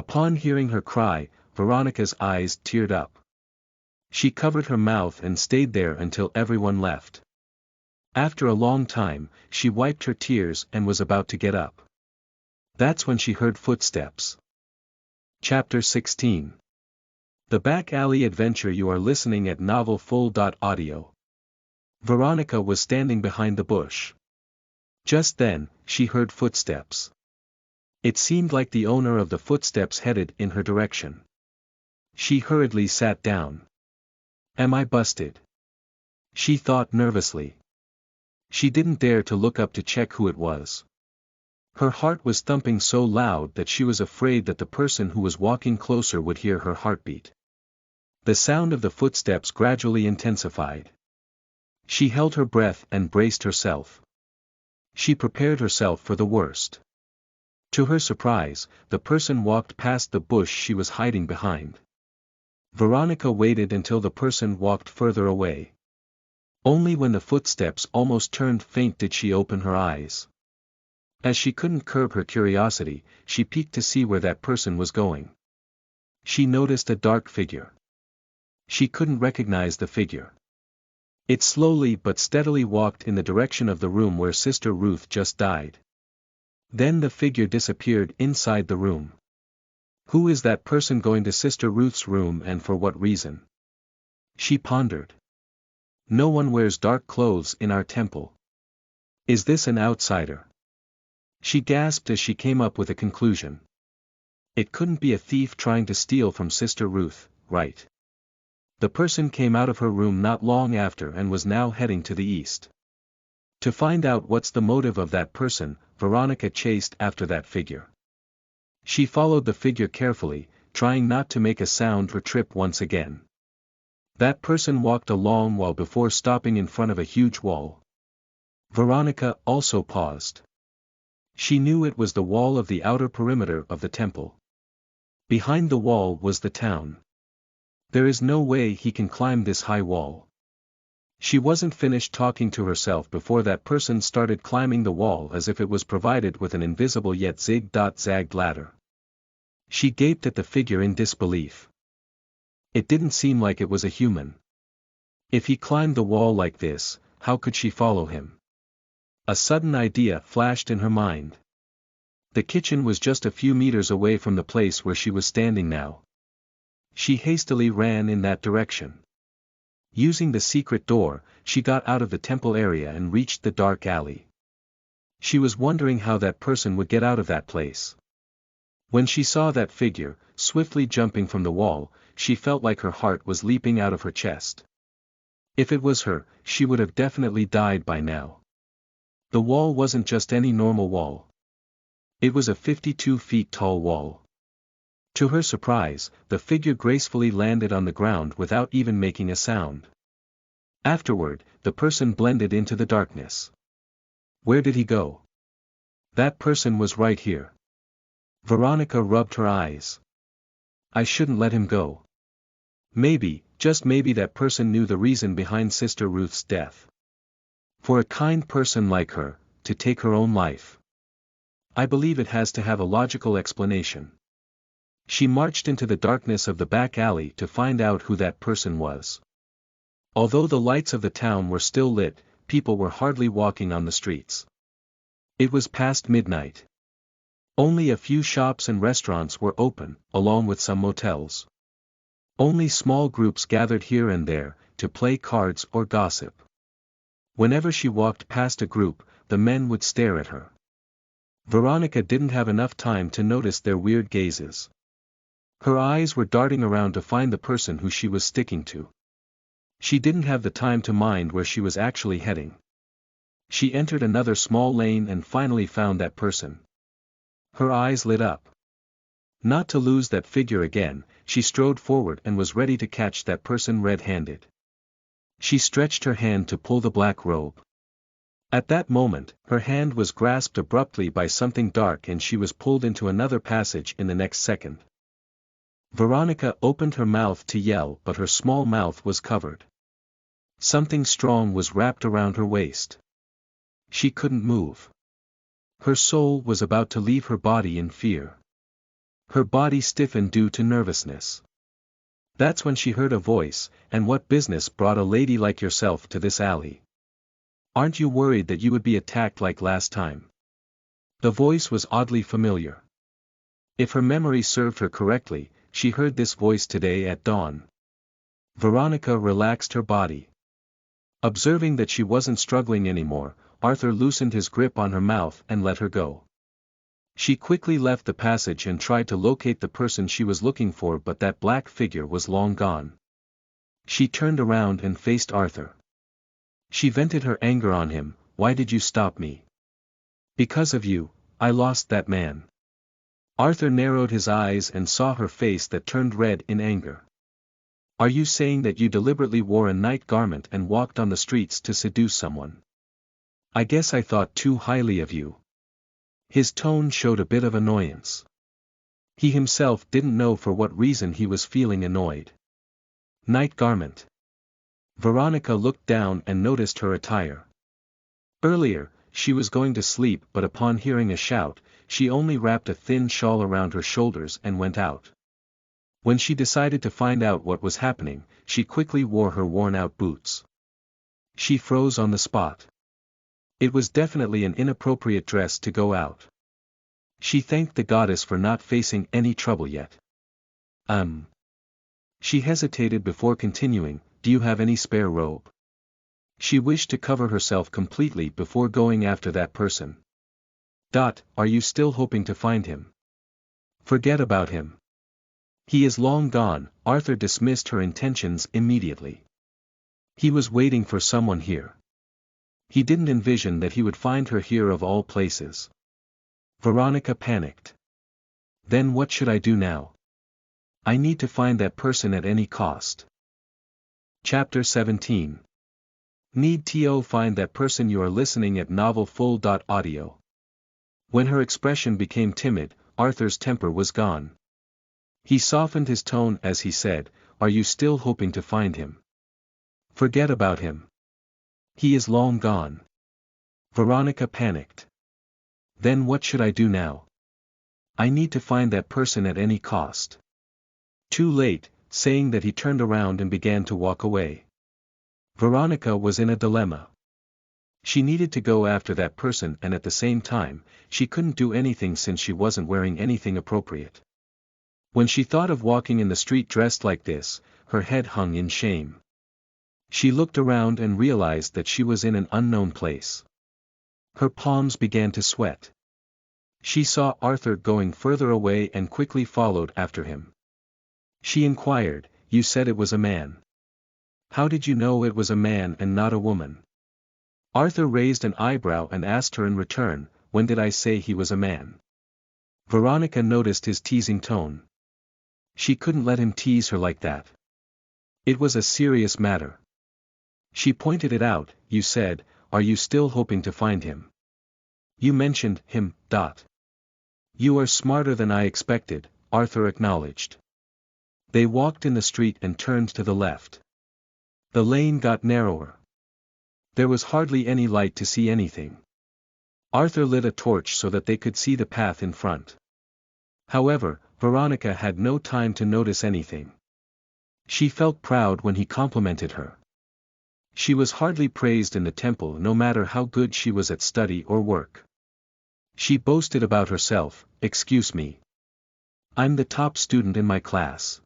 Upon hearing her cry, Veronica's eyes teared up. She covered her mouth and stayed there until everyone left. After a long time, she wiped her tears and was about to get up. That's when she heard footsteps. Chapter 16. The Back Alley Adventure. You are listening at novelfull.audio. Veronica was standing behind the bush. Just then, she heard footsteps. It seemed like the owner of the footsteps headed in her direction. She hurriedly sat down. Am I busted? She thought nervously. She didn't dare to look up to check who it was. Her heart was thumping so loud that she was afraid that the person who was walking closer would hear her heartbeat. The sound of the footsteps gradually intensified. She held her breath and braced herself. She prepared herself for the worst. To her surprise, the person walked past the bush she was hiding behind. Veronica waited until the person walked further away. Only when the footsteps almost turned faint did she open her eyes. As she couldn't curb her curiosity, she peeked to see where that person was going. She noticed a dark figure. She couldn't recognize the figure. It slowly but steadily walked in the direction of the room where Sister Ruth just died. Then the figure disappeared inside the room. Who is that person going to Sister Ruth's room, and for what reason? She pondered. No one wears dark clothes in our temple. Is this an outsider? She gasped as she came up with a conclusion. It couldn't be a thief trying to steal from Sister Ruth, right? The person came out of her room not long after and was now heading to the east. To find out what's the motive of that person, Veronica chased after that figure. She followed the figure carefully, trying not to make a sound or trip once again. That person walked a long while before stopping in front of a huge wall. Veronica also paused. She knew it was the wall of the outer perimeter of the temple. Behind the wall was the town. There is no way he can climb this high wall. She wasn't finished talking to herself before that person started climbing the wall as if it was provided with an invisible yet zig-zagged ladder. She gaped at the figure in disbelief. It didn't seem like it was a human. If he climbed the wall like this, how could she follow him? A sudden idea flashed in her mind. The kitchen was just a few meters away from the place where she was standing now. She hastily ran in that direction. Using the secret door, she got out of the temple area and reached the dark alley. She was wondering how that person would get out of that place. When she saw that figure, swiftly jumping from the wall, she felt like her heart was leaping out of her chest. If it was her, she would have definitely died by now. The wall wasn't just any normal wall. It was a 52 feet tall wall. To her surprise, the figure gracefully landed on the ground without even making a sound. Afterward, the person blended into the darkness. Where did he go? That person was right here. Veronica rubbed her eyes. I shouldn't let him go. Maybe, just maybe that person knew the reason behind Sister Ruth's death. For a kind person like her, to take her own life. I believe it has to have a logical explanation. She marched into the darkness of the back alley to find out who that person was. Although the lights of the town were still lit, people were hardly walking on the streets. It was past midnight. Only a few shops and restaurants were open, along with some motels. Only small groups gathered here and there, to play cards or gossip. Whenever she walked past a group, the men would stare at her. Veronica didn't have enough time to notice their weird gazes. Her eyes were darting around to find the person who she was sticking to. She didn't have the time to mind where she was actually heading. She entered another small lane and finally found that person. Her eyes lit up. Not to lose that figure again, she strode forward and was ready to catch that person red-handed. She stretched her hand to pull the black robe. At that moment, her hand was grasped abruptly by something dark and she was pulled into another passage in the next second. Veronica opened her mouth to yell, but her small mouth was covered. Something strong was wrapped around her waist. She couldn't move. Her soul was about to leave her body in fear. Her body stiffened due to nervousness. That's when she heard a voice, and what business brought a lady like yourself to this alley? Aren't you worried that you would be attacked like last time? The voice was oddly familiar. If her memory served her correctly, she heard this voice today at dawn. Veronica relaxed her body. Observing that she wasn't struggling anymore, Arthur loosened his grip on her mouth and let her go. She quickly left the passage and tried to locate the person she was looking for, but that black figure was long gone. She turned around and faced Arthur. She vented her anger on him. Why did you stop me? Because of you, I lost that man. Arthur narrowed his eyes and saw her face that turned red in anger. Are you saying that you deliberately wore a night garment and walked on the streets to seduce someone? I guess I thought too highly of you. His tone showed a bit of annoyance. He himself didn't know for what reason he was feeling annoyed. Night garment. Veronica looked down and noticed her attire. Earlier, she was going to sleep, but upon hearing a shout, she only wrapped a thin shawl around her shoulders and went out. When she decided to find out what was happening, she quickly wore her worn-out boots. She froze on the spot. It was definitely an inappropriate dress to go out. She thanked the goddess for not facing any trouble yet. She hesitated before continuing, do you have any spare robe? She wished to cover herself completely before going after that person. Are you still hoping to find him? Forget about him. He is long gone. Arthur dismissed her intentions immediately. He was waiting for someone here. He didn't envision that he would find her here of all places. Veronica panicked. Then what should I do now? I need to find that person at any cost. Chapter 17. Need to find that person. You are listening at novelfull.audio. When her expression became timid, Arthur's temper was gone. He softened his tone as he said, are you still hoping to find him? Forget about him. He is long gone. Veronica panicked. Then what should I do now? I need to find that person at any cost. Too late, saying that he turned around and began to walk away. Veronica was in a dilemma. She needed to go after that person, and at the same time, she couldn't do anything since she wasn't wearing anything appropriate. When she thought of walking in the street dressed like this, her head hung in shame. She looked around and realized that she was in an unknown place. Her palms began to sweat. She saw Arthur going further away and quickly followed after him. She inquired, you said it was a man. How did you know it was a man and not a woman? Arthur raised an eyebrow and asked her in return, when did I say he was a man? Veronica noticed his teasing tone. She couldn't let him tease her like that. It was a serious matter. She pointed it out, you said, are you still hoping to find him? You mentioned him. You are smarter than I expected, Arthur acknowledged. They walked in the street and turned to the left. The lane got narrower. There was hardly any light to see anything. Arthur lit a torch so that they could see the path in front. However, Veronica had no time to notice anything. She felt proud when he complimented her. She was hardly praised in the temple no matter how good she was at study or work. She boasted about herself, excuse me. I'm the top student in my class.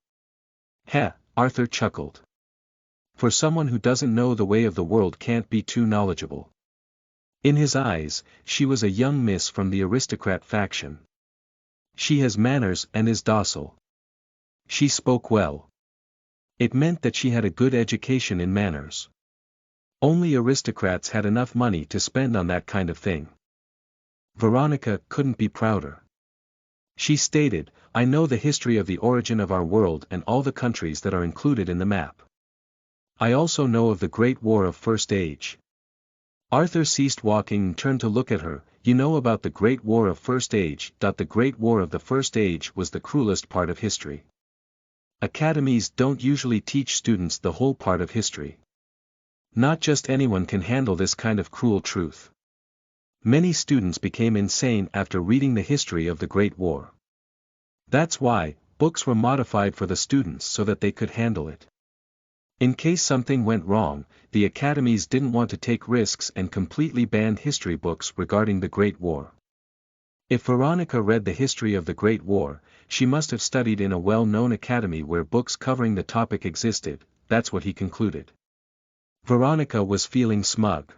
Heh, Arthur chuckled. For someone who doesn't know the way of the world can't be too knowledgeable. In his eyes, she was a young miss from the aristocrat faction. She has manners and is docile. She spoke well. It meant that she had a good education in manners. Only aristocrats had enough money to spend on that kind of thing. Veronica couldn't be prouder. She stated, I know the history of the origin of our world and all the countries that are included in the map. I also know of the Great War of First Age. Arthur ceased walking and turned to look at her. You know about the Great War of First Age. The Great War of the First Age was the cruelest part of history. Academies don't usually teach students the whole part of history. Not just anyone can handle this kind of cruel truth. Many students became insane after reading the history of the Great War. That's why, books were modified for the students so that they could handle it. In case something went wrong, the academies didn't want to take risks and completely banned history books regarding the Great War. If Veronica read the history of the Great War, she must have studied in a well-known academy where books covering the topic existed, that's what he concluded. Veronica was feeling smug.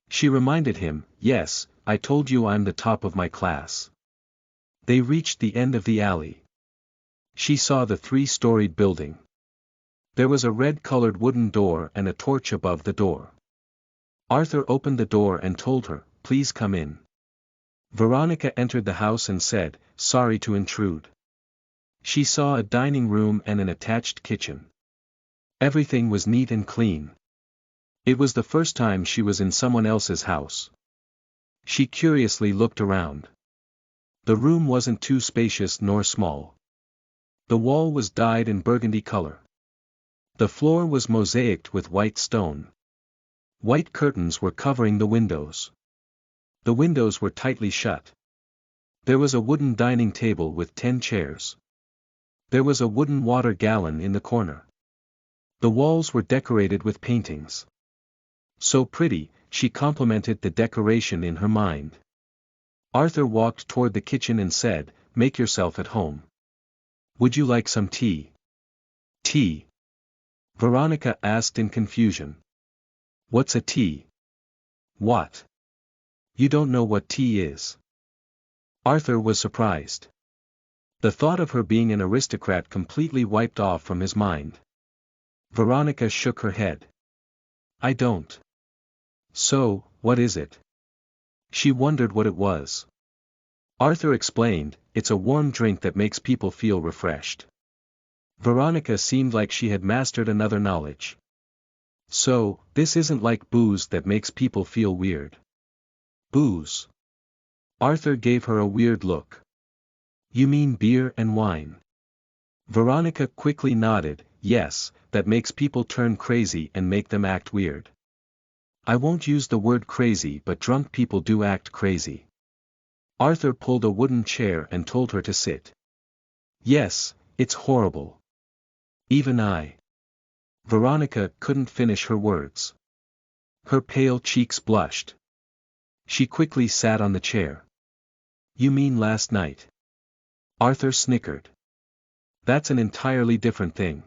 She reminded him, yes, I told you I'm the top of my class. They reached the end of the alley. She saw the three-storied building. There was a red-colored wooden door and a torch above the door. Arthur opened the door and told her, please come in. Veronica entered the house and said, sorry to intrude. She saw a dining room and an attached kitchen. Everything was neat and clean. It was the first time she was in someone else's house. She curiously looked around. The room wasn't too spacious nor small. The wall was dyed in burgundy color. The floor was mosaicked with white stone. White curtains were covering the windows. The windows were tightly shut. There was a wooden dining table with 10 chairs. There was a wooden water gallon in the corner. The walls were decorated with paintings. So pretty, she complimented the decoration in her mind. Arthur walked toward the kitchen and said, make yourself at home. Would you like some tea? Tea? Veronica asked in confusion. What's a tea? What? You don't know what tea is? Arthur was surprised. The thought of her being an aristocrat completely wiped off from his mind. Veronica shook her head. I don't. So, what is it? She wondered what it was. Arthur explained, it's a warm drink that makes people feel refreshed. Veronica seemed like she had mastered another knowledge. So, this isn't like booze that makes people feel weird. Booze? Arthur gave her a weird look. You mean beer and wine? Veronica quickly nodded, yes, that makes people turn crazy and make them act weird. I won't use the word crazy, but drunk people do act crazy. Arthur pulled a wooden chair and told her to sit. Yes, it's horrible. Even I. Veronica couldn't finish her words. Her pale cheeks blushed. She quickly sat on the chair. You mean last night? Arthur snickered. That's an entirely different thing.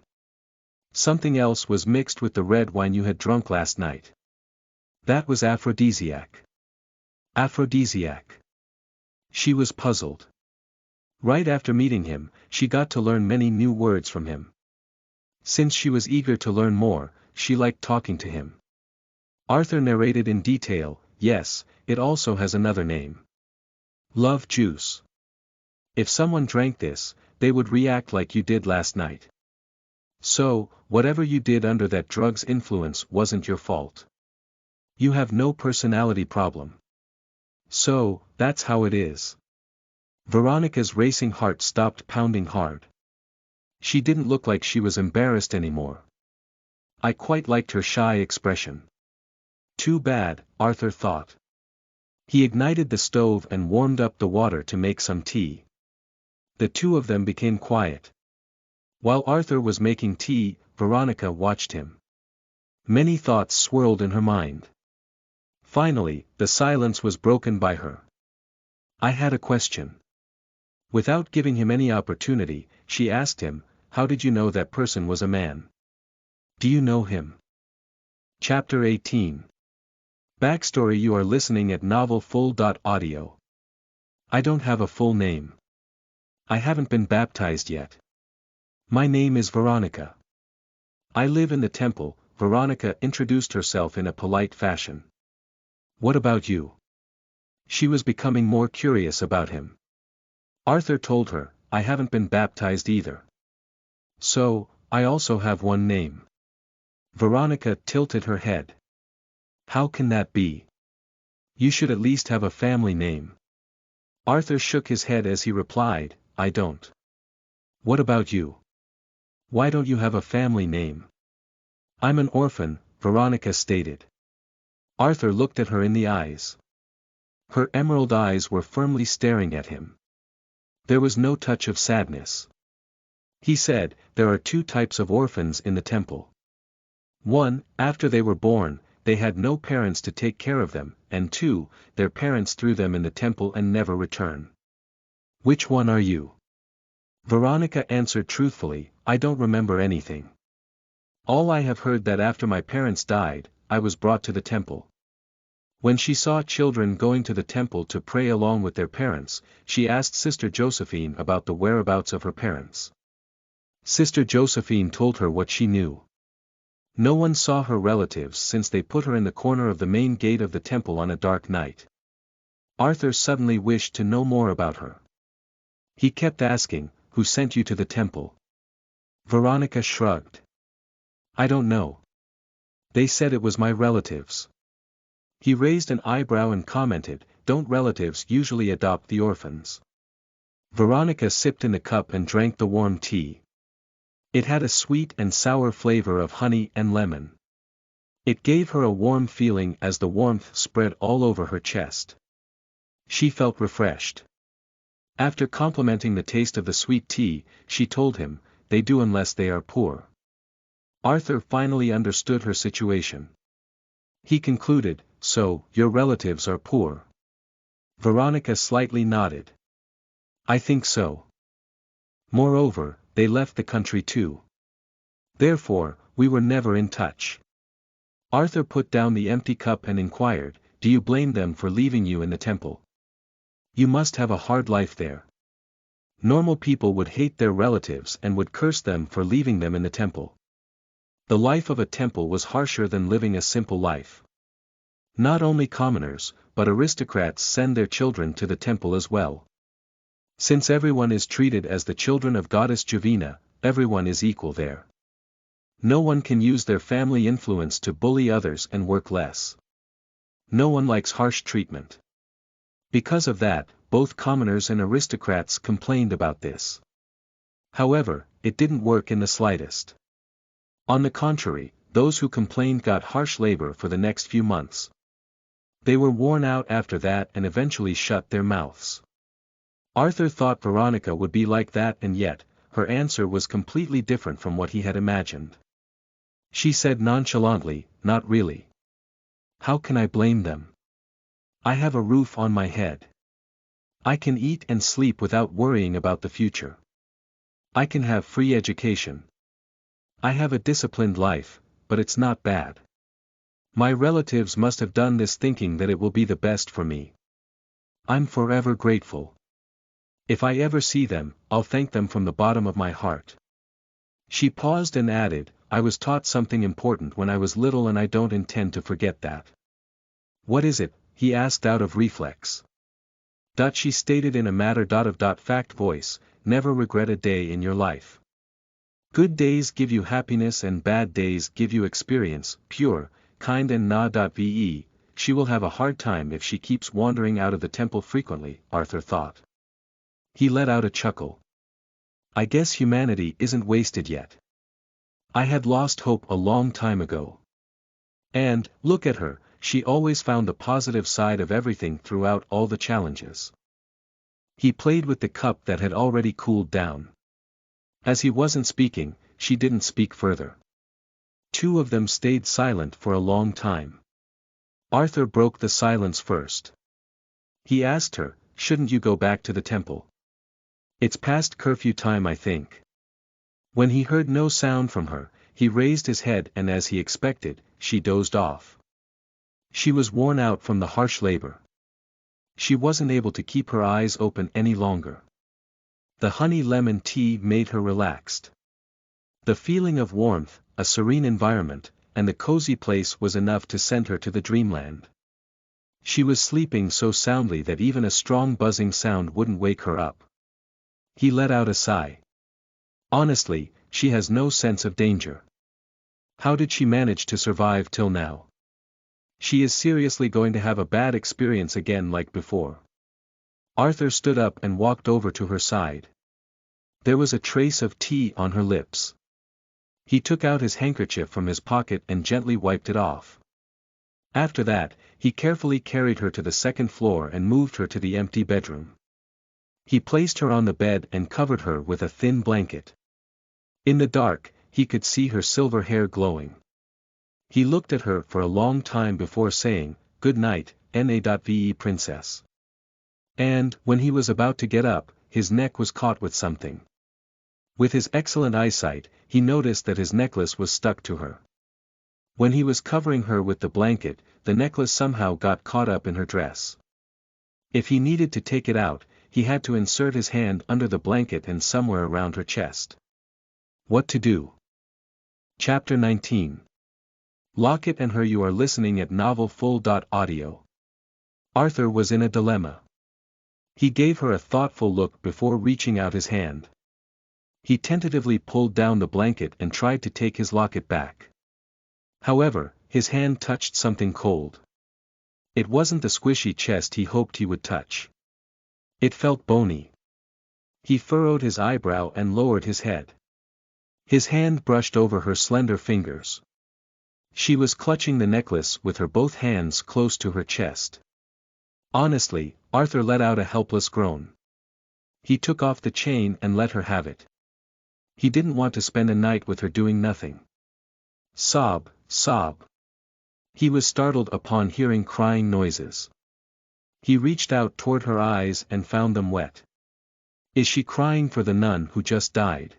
Something else was mixed with the red wine you had drunk last night. That was aphrodisiac. Aphrodisiac. She was puzzled. Right after meeting him, she got to learn many new words from him. Since she was eager to learn more, she liked talking to him. Arthur narrated in detail, yes, it also has another name. Love juice. If someone drank this, they would react like you did last night. So, whatever you did under that drug's influence wasn't your fault. You have no personality problem. So, that's how it is. Veronica's racing heart stopped pounding hard. She didn't look like she was embarrassed anymore. I quite liked her shy expression. Too bad, Arthur thought. He ignited the stove and warmed up the water to make some tea. The two of them became quiet. While Arthur was making tea, Veronica watched him. Many thoughts swirled in her mind. Finally, the silence was broken by her. I had a question. Without giving him any opportunity, she asked him, how did you know that person was a man? Do you know him? Chapter 18. Backstory. You are listening at novelfull.audio. I don't have a full name. I haven't been baptized yet. My name is Veronica. I live in the temple. Veronica introduced herself in a polite fashion. What about you? She was becoming more curious about him. Arthur told her, I haven't been baptized either. So, I also have one name. Veronica tilted her head. How can that be? You should at least have a family name. Arthur shook his head as he replied, I don't. What about you? Why don't you have a family name? I'm an orphan, Veronica stated. Arthur looked at her in the eyes. Her emerald eyes were firmly staring at him. There was no touch of sadness. He said, there are two types of orphans in the temple. One, after they were born, they had no parents to take care of them, and 2, their parents threw them in the temple and never return. Which one are you? Veronica answered truthfully, I don't remember anything. All I have heard that after my parents died, I was brought to the temple. When she saw children going to the temple to pray along with their parents, she asked Sister Josephine about the whereabouts of her parents. Sister Josephine told her what she knew. No one saw her relatives since they put her in the corner of the main gate of the temple on a dark night. Arthur suddenly wished to know more about her. He kept asking, who sent you to the temple? Veronica shrugged. I don't know. They said it was my relatives. He raised an eyebrow and commented, don't relatives usually adopt the orphans? Veronica sipped in the cup and drank the warm tea. It had a sweet and sour flavor of honey and lemon. It gave her a warm feeling as the warmth spread all over her chest. She felt refreshed. After complimenting the taste of the sweet tea, she told him, they do unless they are poor. Arthur finally understood her situation. He concluded, so, your relatives are poor? Veronica slightly nodded. I think so. Moreover, they left the country too. Therefore, we were never in touch. Arthur put down the empty cup and inquired, do you blame them for leaving you in the temple? You must have a hard life there. Normal people would hate their relatives and would curse them for leaving them in the temple. The life of a temple was harsher than living a simple life. Not only commoners, but aristocrats send their children to the temple as well. Since everyone is treated as the children of Goddess Javina, everyone is equal there. No one can use their family influence to bully others and work less. No one likes harsh treatment. Because of that, both commoners and aristocrats complained about this. However, it didn't work in the slightest. On the contrary, those who complained got harsh labor for the next few months. They were worn out after that and eventually shut their mouths. Arthur thought Veronica would be like that, and yet, her answer was completely different from what he had imagined. She said nonchalantly, not really. How can I blame them? I have a roof on my head. I can eat and sleep without worrying about the future. I can have free education. I have a disciplined life, but it's not bad. My relatives must have done this thinking that it will be the best for me. I'm forever grateful. If I ever see them, I'll thank them from the bottom of my heart. She paused and added, I was taught something important when I was little and I don't intend to forget that. What is it? He asked out of reflex. She stated in a matter-of-fact voice, never regret a day in your life. Good days give you happiness and bad days give you experience, pure, kind and na.ve, she will have a hard time if she keeps wandering out of the temple frequently, Arthur thought. He let out a chuckle. I guess humanity isn't wasted yet. I had lost hope a long time ago. And, look at her, she always found the positive side of everything throughout all the challenges. He played with the cup that had already cooled down. As he wasn't speaking, she didn't speak further. Two of them stayed silent for a long time. Arthur broke the silence first. He asked her, shouldn't you go back to the temple? It's past curfew time, I think. When he heard no sound from her, he raised his head and as he expected, she dozed off. She was worn out from the harsh labor. She wasn't able to keep her eyes open any longer. The honey lemon tea made her relaxed. The feeling of warmth, a serene environment, and the cozy place was enough to send her to the dreamland. She was sleeping so soundly that even a strong buzzing sound wouldn't wake her up. He let out a sigh. Honestly, she has no sense of danger. How did she manage to survive till now? She is seriously going to have a bad experience again like before. Arthur stood up and walked over to her side. There was a trace of tea on her lips. He took out his handkerchief from his pocket and gently wiped it off. After that, he carefully carried her to the second floor and moved her to the empty bedroom. He placed her on the bed and covered her with a thin blanket. In the dark, he could see her silver hair glowing. He looked at her for a long time before saying, "Good night, Na.ve princess." And, when he was about to get up, his neck was caught with something. With his excellent eyesight, he noticed that his necklace was stuck to her. When he was covering her with the blanket, the necklace somehow got caught up in her dress. If he needed to take it out, he had to insert his hand under the blanket and somewhere around her chest. What to do? Chapter 19. Locket and Her. You are listening at novelfull.audio. Arthur was in a dilemma. He gave her a thoughtful look before reaching out his hand. He tentatively pulled down the blanket and tried to take his locket back. However, his hand touched something cold. It wasn't the squishy chest he hoped he would touch. It felt bony. He furrowed his eyebrow and lowered his head. His hand brushed over her slender fingers. She was clutching the necklace with her both hands close to her chest. Honestly, Arthur let out a helpless groan. He took off the chain and let her have it. He didn't want to spend a night with her doing nothing. Sob, sob. He was startled upon hearing crying noises. He reached out toward her eyes and found them wet. Is she crying for the nun who just died?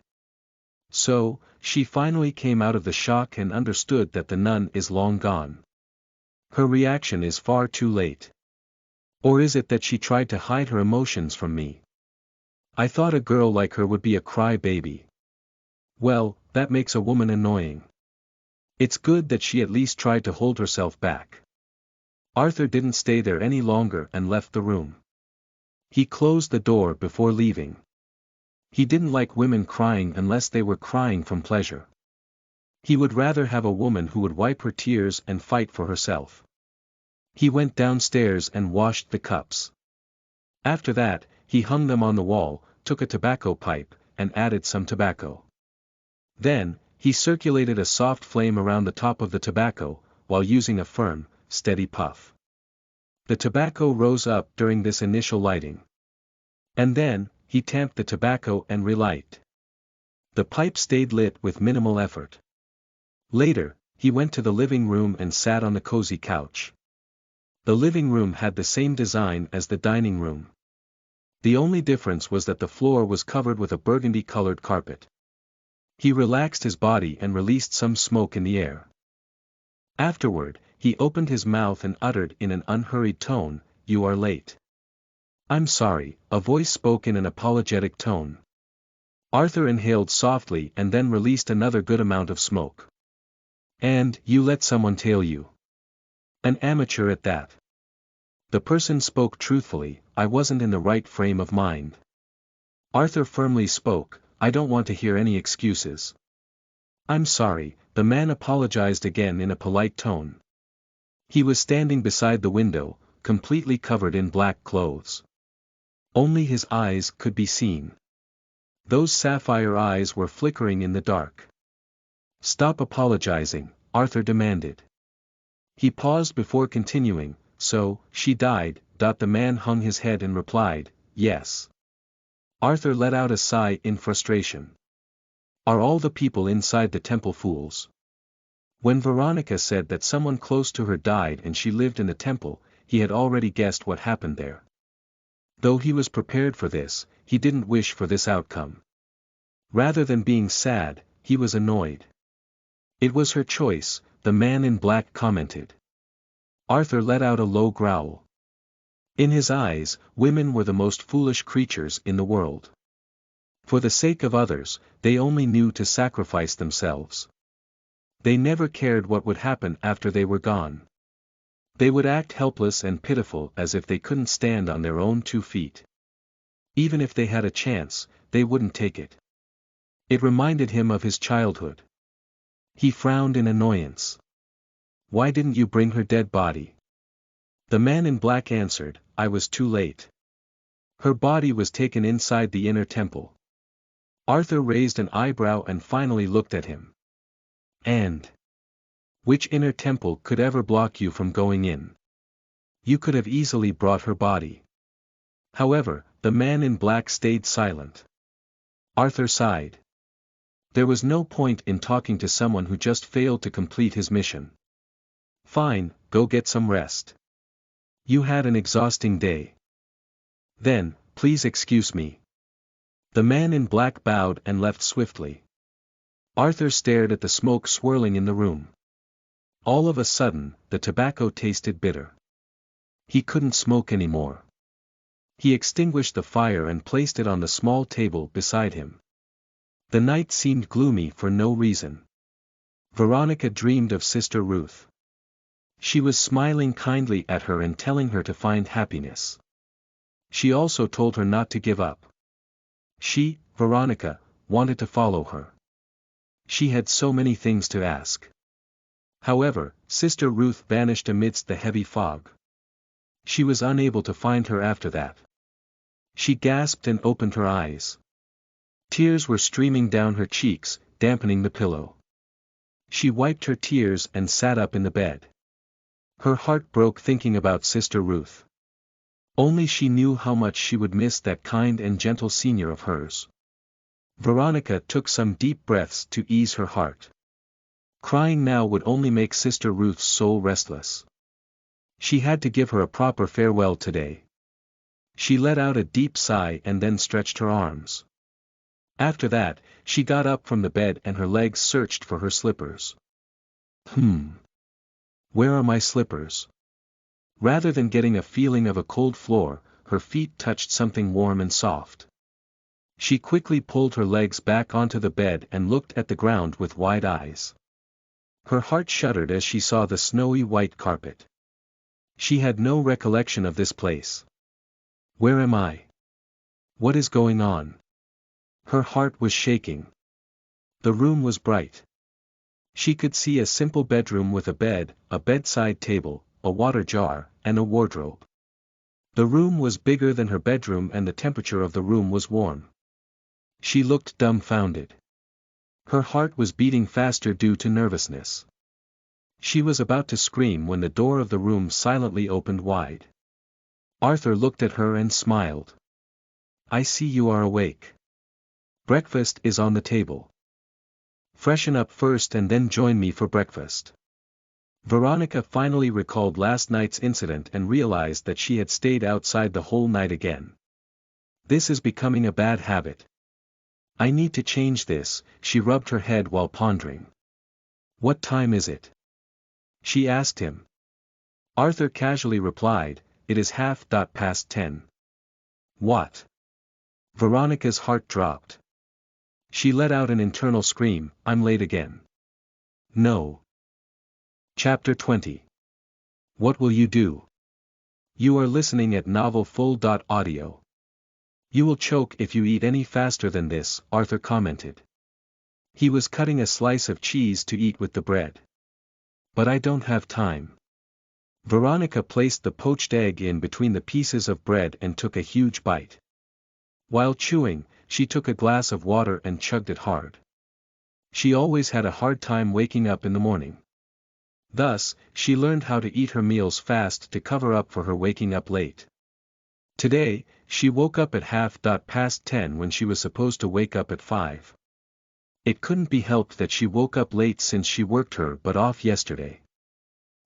So, she finally came out of the shock and understood that the nun is long gone. Her reaction is far too late. Or is it that she tried to hide her emotions from me? I thought a girl like her would be a cry baby. Well, that makes a woman annoying. It's good that she at least tried to hold herself back. Arthur didn't stay there any longer and left the room. He closed the door before leaving. He didn't like women crying unless they were crying from pleasure. He would rather have a woman who would wipe her tears and fight for herself. He went downstairs and washed the cups. After that, he hung them on the wall, took a tobacco pipe, and added some tobacco. Then, he circulated a soft flame around the top of the tobacco, while using a firm, steady puff. The tobacco rose up during this initial lighting. And then, he tamped the tobacco and relight. The pipe stayed lit with minimal effort. Later, he went to the living room and sat on the cozy couch. The living room had the same design as the dining room. The only difference was that the floor was covered with a burgundy-colored carpet. He relaxed his body and released some smoke in the air. Afterward, he opened his mouth and uttered in an unhurried tone, "You are late." "I'm sorry," a voice spoke in an apologetic tone. Arthur inhaled softly and then released another good amount of smoke. "And, you let someone tail you?" "An amateur at that." The person spoke truthfully, "I wasn't in the right frame of mind." Arthur firmly spoke, "I don't want to hear any excuses." "I'm sorry," the man apologized again in a polite tone. He was standing beside the window, completely covered in black clothes. Only his eyes could be seen. Those sapphire eyes were flickering in the dark. "Stop apologizing," Arthur demanded. He paused before continuing, "So, she died." The man hung his head and replied, "Yes." Arthur let out a sigh in frustration. Are all the people inside the temple fools? When Veronica said that someone close to her died and she lived in the temple, he had already guessed what happened there. Though he was prepared for this, he didn't wish for this outcome. Rather than being sad, he was annoyed. "It was her choice," the man in black commented. Arthur let out a low growl. In his eyes, women were the most foolish creatures in the world. For the sake of others, they only knew to sacrifice themselves. They never cared what would happen after they were gone. They would act helpless and pitiful as if they couldn't stand on their own 2 feet. Even if they had a chance, they wouldn't take it. It reminded him of his childhood. He frowned in annoyance. "Why didn't you bring her dead body?" The man in black answered, "I was too late. Her body was taken inside the inner temple." Arthur raised an eyebrow and finally looked at him. "And which inner temple could ever block you from going in? You could have easily brought her body." However, the man in black stayed silent. Arthur sighed. There was no point in talking to someone who just failed to complete his mission. Fine, go get some rest. You had an exhausting day. Then, please excuse me. The man in black bowed and left swiftly. Arthur stared at the smoke swirling in the room. All of a sudden, the tobacco tasted bitter. He couldn't smoke anymore. He extinguished the fire and placed it on the small table beside him. The night seemed gloomy for no reason. Veronica dreamed of Sister Ruth. She was smiling kindly at her and telling her to find happiness. She also told her not to give up. She, Veronica, wanted to follow her. She had so many things to ask. However, Sister Ruth vanished amidst the heavy fog. She was unable to find her after that. She gasped and opened her eyes. Tears were streaming down her cheeks, dampening the pillow. She wiped her tears and sat up in the bed. Her heart broke thinking about Sister Ruth. Only she knew how much she would miss that kind and gentle senior of hers. Veronica took some deep breaths to ease her heart. Crying now would only make Sister Ruth's soul restless. She had to give her a proper farewell today. She let out a deep sigh and then stretched her arms. After that, she got up from the bed and her legs searched for her slippers. Where are my slippers? Rather than getting a feeling of a cold floor, her feet touched something warm and soft. She quickly pulled her legs back onto the bed and looked at the ground with wide eyes. Her heart shuddered as she saw the snowy white carpet. She had no recollection of this place. Where am I? What is going on? Her heart was shaking. The room was bright. She could see a simple bedroom with a bed, a bedside table, a water jar, and a wardrobe. The room was bigger than her bedroom and the temperature of the room was warm. She looked dumbfounded. Her heart was beating faster due to nervousness. She was about to scream when the door of the room silently opened wide. Arthur looked at her and smiled. I see you are awake. Breakfast is on the table. Freshen up first and then join me for breakfast. Veronica finally recalled last night's incident and realized that she had stayed outside the whole night again. This is becoming a bad habit. I need to change this, she rubbed her head while pondering. What time is it? She asked him. Arthur casually replied, it is 10:30. What? Veronica's heart dropped. She let out an internal scream, I'm late again. No. Chapter 20. What will you do? You are listening at novelfull.audio. You will choke if you eat any faster than this, Arthur commented. He was cutting a slice of cheese to eat with the bread. But I don't have time. Veronica placed the poached egg in between the pieces of bread and took a huge bite. While chewing, she took a glass of water and chugged it hard. She always had a hard time waking up in the morning. Thus, she learned how to eat her meals fast to cover up for her waking up late. Today, she woke up at 10:30 when she was supposed to wake up at 5. It couldn't be helped that she woke up late since she worked her butt off yesterday.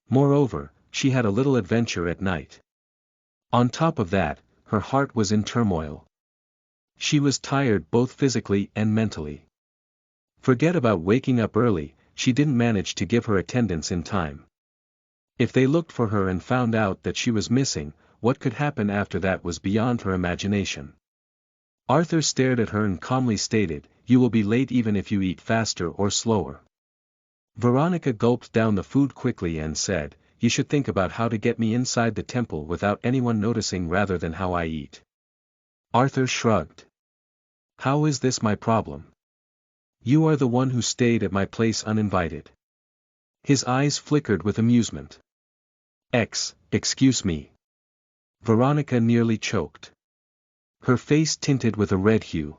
Moreover, she had a little adventure at night. On top of that, her heart was in turmoil. She was tired both physically and mentally. Forget about waking up early, she didn't manage to give her attendance in time. If they looked for her and found out that she was missing, what could happen after that was beyond her imagination. Arthur stared at her and calmly stated, you will be late even if you eat faster or slower. Veronica gulped down the food quickly and said, you should think about how to get me inside the temple without anyone noticing rather than how I eat. Arthur shrugged. How is this my problem? You are the one who stayed at my place uninvited. His eyes flickered with amusement. Excuse me. Veronica nearly choked. Her face tinted with a red hue.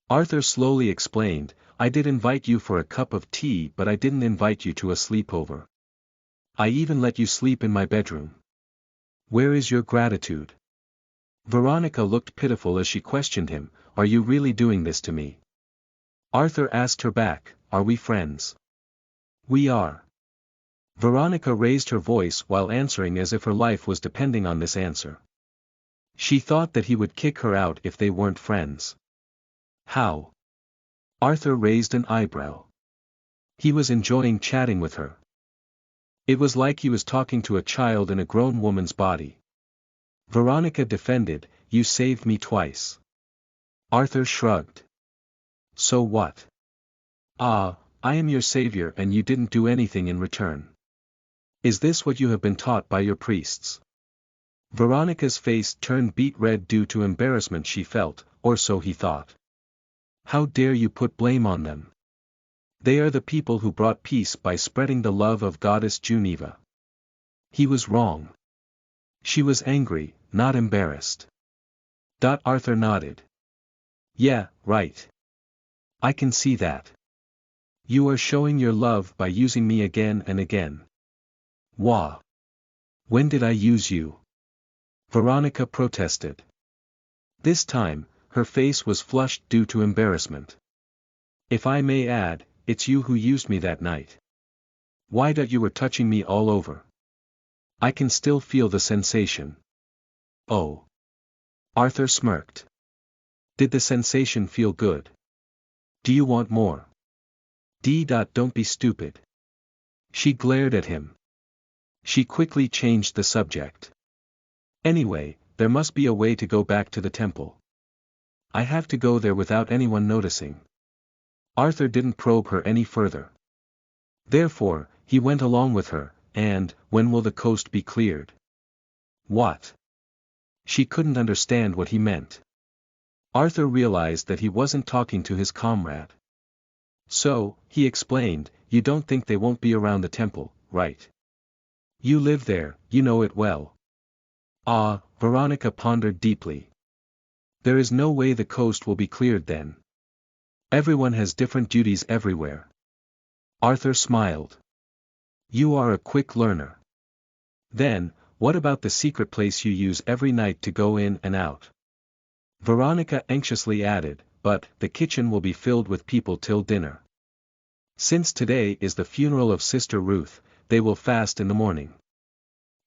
Arthur slowly explained, I did invite you for a cup of tea but I didn't invite you to a sleepover. I even let you sleep in my bedroom. Where is your gratitude? Veronica looked pitiful as she questioned him, are you really doing this to me? Arthur asked her back, are we friends? We are. Veronica raised her voice while answering as if her life was depending on this answer. She thought that he would kick her out if they weren't friends. How? Arthur raised an eyebrow. He was enjoying chatting with her. It was like he was talking to a child in a grown woman's body. Veronica defended, "You saved me twice." Arthur shrugged. "So what? Ah, I am your savior and you didn't do anything in return. Is this what you have been taught by your priests?" Veronica's face turned beet red due to embarrassment she felt, or so he thought. How dare you put blame on them? They are the people who brought peace by spreading the love of goddess Geneva. He was wrong. She was angry, not embarrassed. Arthur nodded. Yeah, right. I can see that. You are showing your love by using me again and again. Wah. When did I use you? Veronica protested. This time, her face was flushed due to embarrassment. If I may add, it's you who used me that night. Why that you were touching me all over? I can still feel the sensation. Oh. Arthur smirked. Did the sensation feel good? Do you want more? Don't be stupid. She glared at him. She quickly changed the subject. Anyway, there must be a way to go back to the temple. I have to go there without anyone noticing. Arthur didn't probe her any further. Therefore, he went along with her, and, when will the coast be cleared? What? She couldn't understand what he meant. Arthur realized that he wasn't talking to his comrade. So, he explained, you don't think they won't be around the temple, right? You live there, you know it well. Ah, Veronica pondered deeply. There is no way the coast will be cleared then. Everyone has different duties everywhere. Arthur smiled. You are a quick learner. Then, what about the secret place you use every night to go in and out? Veronica anxiously added, but the kitchen will be filled with people till dinner. Since today is the funeral of Sister Ruth, they will fast in the morning.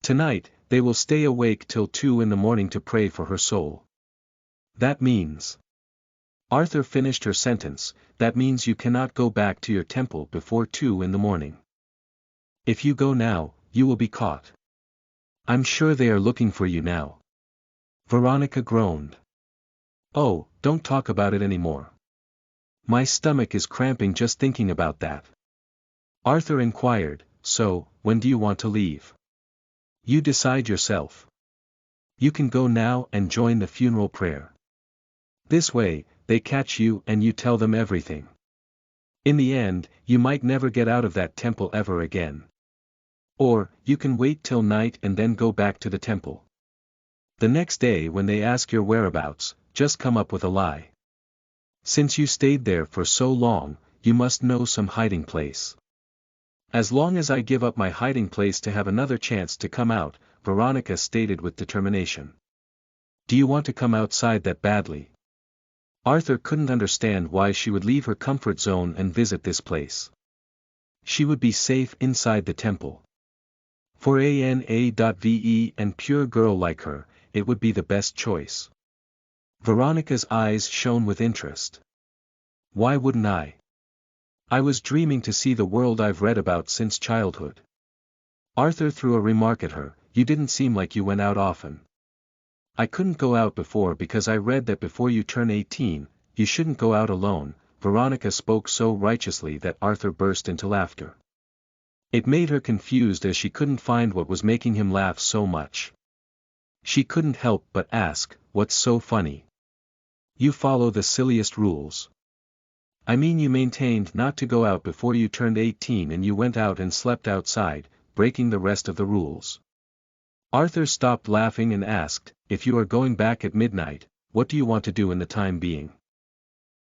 Tonight, they will stay awake till 2 in the morning to pray for her soul. That means. Arthur finished her sentence, that means you cannot go back to your temple before 2 in the morning. If you go now, you will be caught. I'm sure they are looking for you now. Veronica groaned. Oh, don't talk about it anymore. My stomach is cramping just thinking about that. Arthur inquired, so, when do you want to leave? You decide yourself. You can go now and join the funeral prayer. This way, they catch you and you tell them everything. In the end, you might never get out of that temple ever again. Or, you can wait till night and then go back to the temple. The next day when they ask your whereabouts, just come up with a lie. Since you stayed there for so long, you must know some hiding place. As long as I give up my hiding place to have another chance to come out, Veronica stated with determination. Do you want to come outside that badly? Arthur couldn't understand why she would leave her comfort zone and visit this place. She would be safe inside the temple. For Ana.ve and pure girl like her, it would be the best choice. Veronica's eyes shone with interest. Why wouldn't I? I was dreaming to see the world I've read about since childhood. Arthur threw a remark at her, you didn't seem like you went out often. I couldn't go out before because I read that before you turn 18, you shouldn't go out alone. Veronica spoke so righteously that Arthur burst into laughter. It made her confused as she couldn't find what was making him laugh so much. She couldn't help but ask, what's so funny? You follow the silliest rules. I mean you maintained not to go out before you turned 18 and you went out and slept outside, breaking the rest of the rules. Arthur stopped laughing and asked, if you are going back at midnight, what do you want to do in the time being?